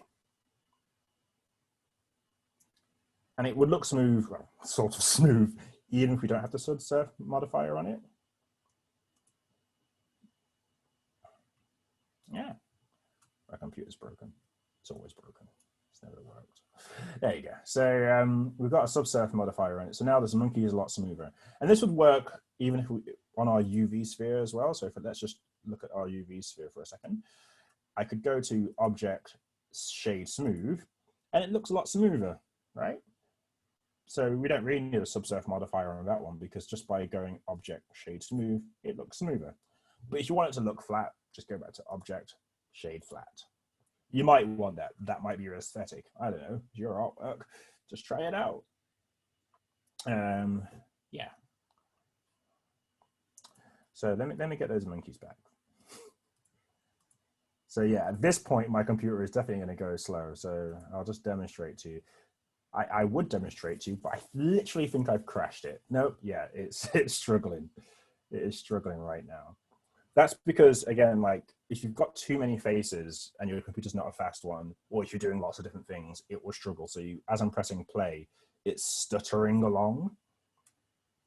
And it would look smooth, well, sort of smooth, even if we don't have the subsurf modifier on it. Yeah, my computer's broken. It's always broken. It's never worked. There you go. So we've got a subsurf modifier on it. So now this monkey is a lot smoother. And this would work even if on our UV sphere as well. So let's just look at our UV sphere for a second. I could go to object shade smooth, and it looks a lot smoother. right? So we don't really need a subsurf modifier on that one because just by going object shade smooth, it looks smoother. But if you want it to look flat, just go back to object shade flat. You might want that. That might be your aesthetic. I don't know. It's your artwork. Just try it out. Yeah. So let me get those monkeys back. So yeah, at this point, my computer is definitely going to go slow. So I'll just demonstrate to you. I would demonstrate to you, but I literally think I've crashed it. Nope. Yeah, it's struggling. It is struggling right now. That's because, again, like if you've got too many faces and your computer's not a fast one, or if you're doing lots of different things, it will struggle. So you, as I'm pressing play, it's stuttering along.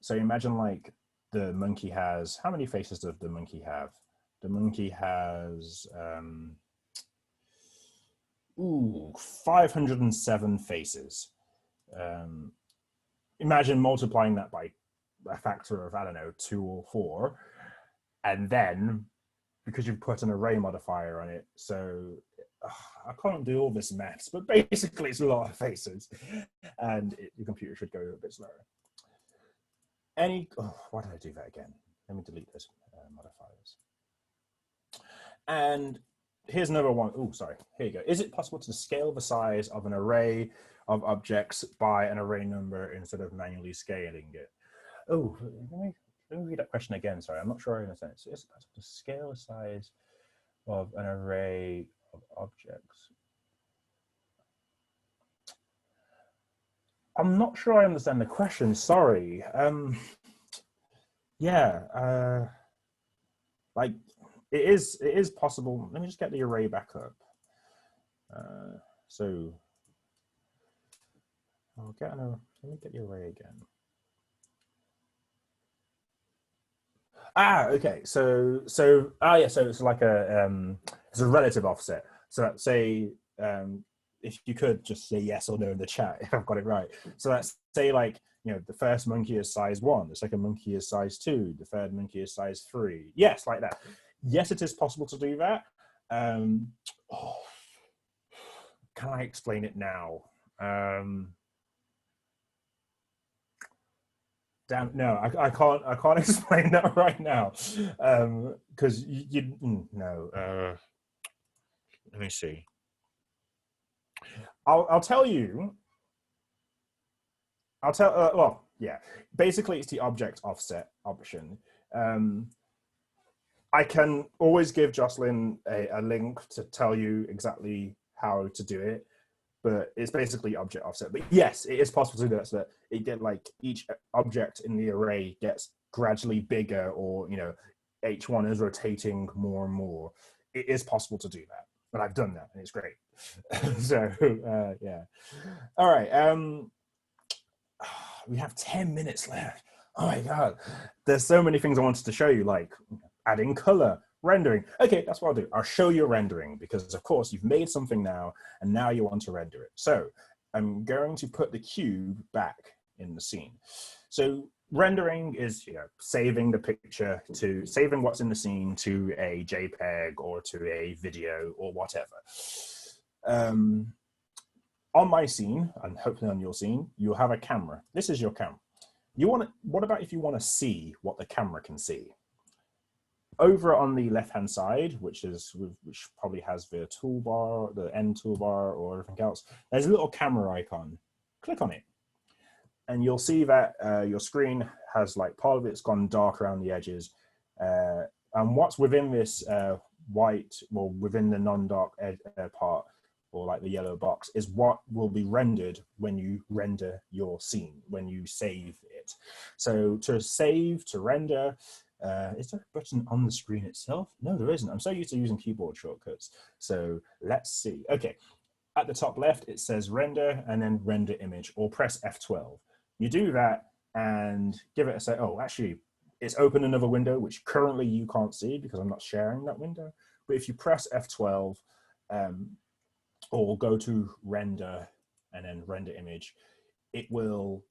So imagine like the monkey has, how many faces does the monkey have? The monkey has 507 faces. Imagine multiplying that by a factor of, I don't know, 2 or 4. And then, because you've put an array modifier on it, so I can't do all this maths, but basically it's a lot of faces, and your computer should go a bit slower. Why did I do that again? Let me delete those modifiers. And here's another one. Oh, sorry. Here you go. Is it possible to scale the size of an array of objects by an array number instead of manually scaling it? Oh, let me read that question again. Sorry, I'm not sure I understand. So is it possible to scale the size of an array of objects? I'm not sure I understand the question. Sorry. Yeah. Like it is possible. Let me just get the array back up. So let me get the array again. Okay. So it's like it's a relative offset. So let's say if you could just say yes or no in the chat if I've got it right. So let's say like, you know, the first monkey is size 1, the second monkey is size 2, the third monkey is size 3. Yes, like that. Yes, it is possible to do that. Can I explain it now? Damn, no, I can't explain that right now, because no. Let me see. I'll tell you. Well, yeah. Basically, it's the object offset option. I can always give Jocelyn a link to tell you exactly how to do it, but it's basically object offset. But yes, it is possible to do that so that it get like each object in the array gets gradually bigger, or, you know, H1 is rotating more and more. It is possible to do that, and I've done that, and it's great. So yeah. All right. We have 10 minutes left. Oh my God. There's so many things I wanted to show you, like adding color, rendering. Okay, that's what I'll do. I'll show you rendering because, of course, you've made something now, and now you want to render it. So I'm going to put the cube back in the scene. So rendering is, you know, saving the picture to saving what's in the scene to a JPEG or to a video or whatever. On my scene, and hopefully on your scene, you'll have a camera. This is your camera. What about if you want to see what the camera can see? Over on the left-hand side, which probably has the toolbar, the end toolbar, or everything else, there's a little camera icon. Click on it, and you'll see that your screen has, like, part of it's gone dark around the edges, and what's within this white, well, within the non-dark part, or like the yellow box, is what will be rendered when you render your scene, when you save it. So to save, to render, is there a button on the screen itself? No, there isn't. I'm so used to using keyboard shortcuts. So let's see. Okay, at the top left, it says render and then render image, or press F12. You do that and give it a say. Oh, actually, it's opened another window, which currently you can't see because I'm not sharing that window. But if you press F12, or go to render and then render image, it will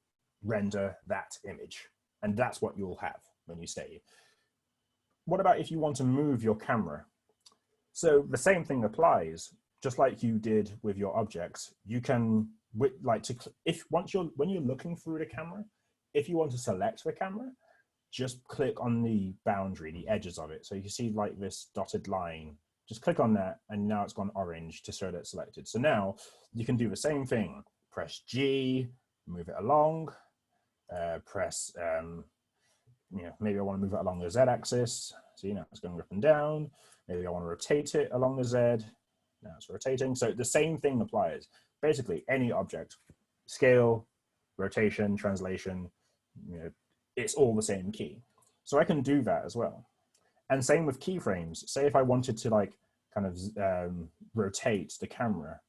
render that image. And that's what you'll have when you save. What about if you want to move your camera? So the same thing applies. Just like you did with your objects, you can if when you're looking through the camera, if you want to select the camera, just click on the boundary, the edges of it. So you can see like this dotted line. Just click on that, and now it's gone orange to show that it's selected. So now you can do the same thing. Press G, move it along. Press, maybe I want to move it along the Z-axis. See, now it's going up and down. Maybe I want to rotate it along the Z. Now it's rotating. So the same thing applies. Basically, any object, scale, rotation, translation, it's all the same key. So I can do that as well. And same with keyframes. Say if I wanted to like kind of rotate the camera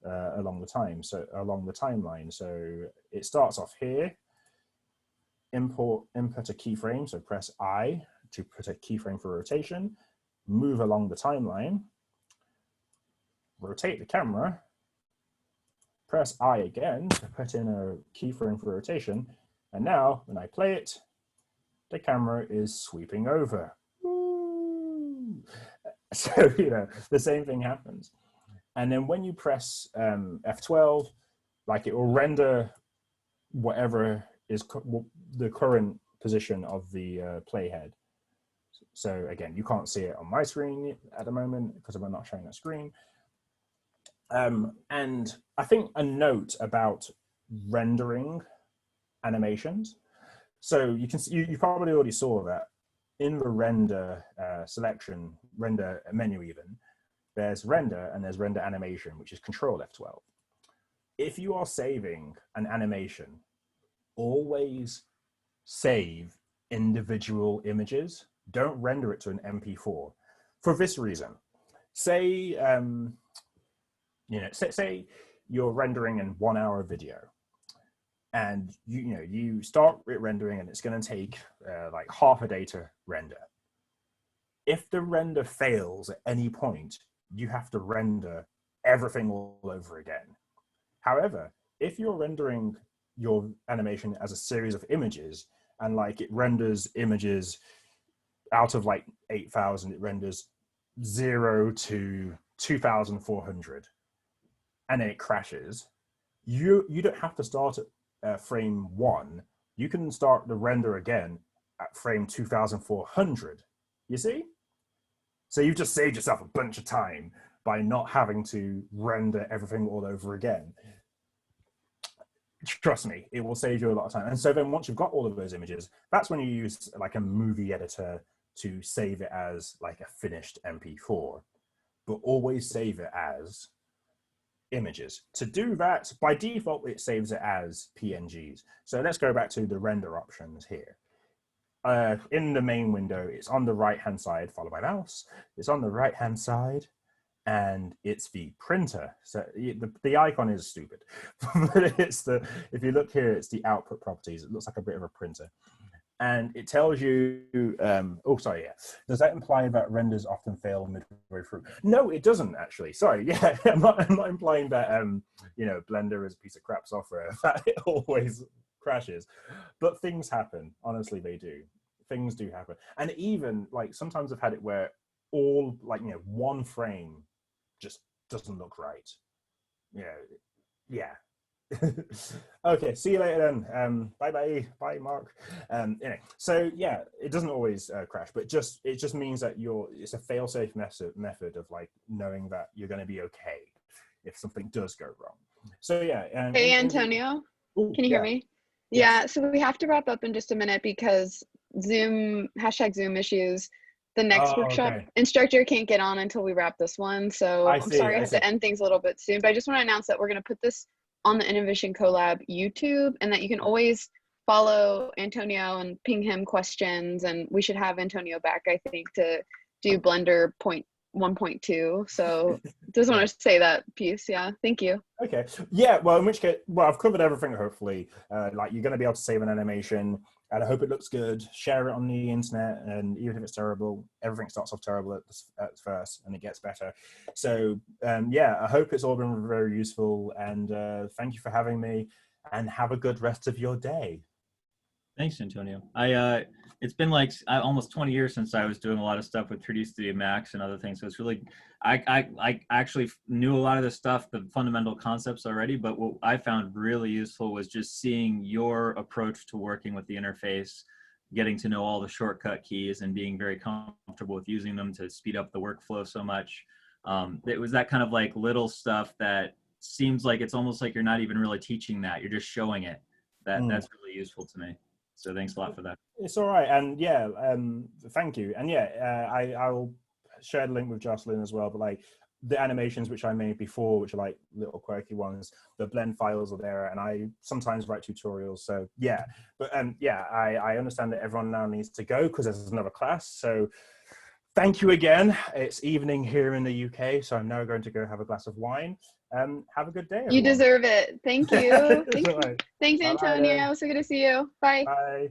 along the timeline. So it starts off here. Input a keyframe. So press I to put a keyframe for rotation. Move along the timeline. Rotate the camera. Press I again to put in a keyframe for rotation. And now when I play it, the camera is sweeping over. So, the same thing happens. And then when you press F12, like it will render whatever is the current position of the playhead. So again, you can't see it on my screen at the moment because I'm not showing that screen. And I think a note about rendering animations. So you can see, you probably already saw that in the render selection, render menu even, there's render and there's render animation, which is Control F12. If you are saving an animation, always save individual images. Don't render it to an MP4 for this reason. Say, say you're rendering a 1 hour video, and you start it rendering, and it's going to take like half a day to render. If the render fails at any point, you have to render everything all over again. However, if you're rendering your animation as a series of images, and like it renders images out of like 8,000, it renders 0 to 2,400, and then it crashes, you don't have to start at frame 1. You can start the render again at frame 2,400. You see? So you've just saved yourself a bunch of time by not having to render everything all over again. Trust me, it will save you a lot of time. And so then once you've got all of those images, that's when you use like a movie editor to save it as like a finished MP4, but always save it as images. To do that, by default, it saves it as PNGs. So let's go back to the render options here. In the main window, it's on the right-hand side, followed by mouse. It's on the right-hand side, and it's the printer. So the icon is stupid, but it's if you look here, it's the output properties. It looks like a bit of a printer. And it tells you, does that imply that renders often fail midway through? No, it doesn't actually. Sorry, yeah, I'm not implying that, Blender is a piece of crap software, that it always crashes. But things happen, honestly, they do. Things do happen. And even, like, sometimes I've had it where all, one frame just doesn't look right. Yeah. Okay, see you later then. Bye, Mark. Anyway, so yeah, it doesn't always crash, but it just means that it's a fail-safe method of like knowing that you're going to be okay if something does go wrong. So yeah. Hey, Antonio, can you hear me? Yeah, so we have to wrap up in just a minute because Zoom issues. The next workshop instructor can't get on until we wrap this one. So I'm sorry I have to end things a little bit soon, but I just want to announce that we're going to put this on the Innovation Collab YouTube, and that you can always follow Antonio and ping him questions. And we should have Antonio back, I think, to do Blender 1.2. So just want to say that piece. Yeah, thank you. Okay. Yeah, well, in which case, I've covered everything, hopefully. Like, you're going to be able to save an animation, and I hope it looks good. Share it on the internet, and even if it's terrible, everything starts off terrible at first, and it gets better. So, yeah, I hope it's all been very useful, and thank you for having me, and have a good rest of your day. Thanks, Antonio. It's been like almost 20 years since I was doing a lot of stuff with 3D Studio Max and other things. So it's really, I actually knew a lot of the stuff, the fundamental concepts already, but what I found really useful was just seeing your approach to working with the interface, getting to know all the shortcut keys and being very comfortable with using them to speed up the workflow so much. It was that kind of like little stuff that seems like it's almost like you're not even really teaching that, you're just showing it. That's really useful to me. So thanks a lot for that. It's all right. And yeah, thank you. And yeah, I'll share the link with Jocelyn as well, but like the animations which I made before, which are like little quirky ones, the blend files are there, and I sometimes write tutorials. So yeah, but yeah, I understand that everyone now needs to go because there's another class. So thank you again. It's evening here in the UK, so I'm now going to go have a glass of wine. Have a good day, everyone. You deserve it. Thank you. Right. Thanks, Antonio. So good to see you. Bye. Bye.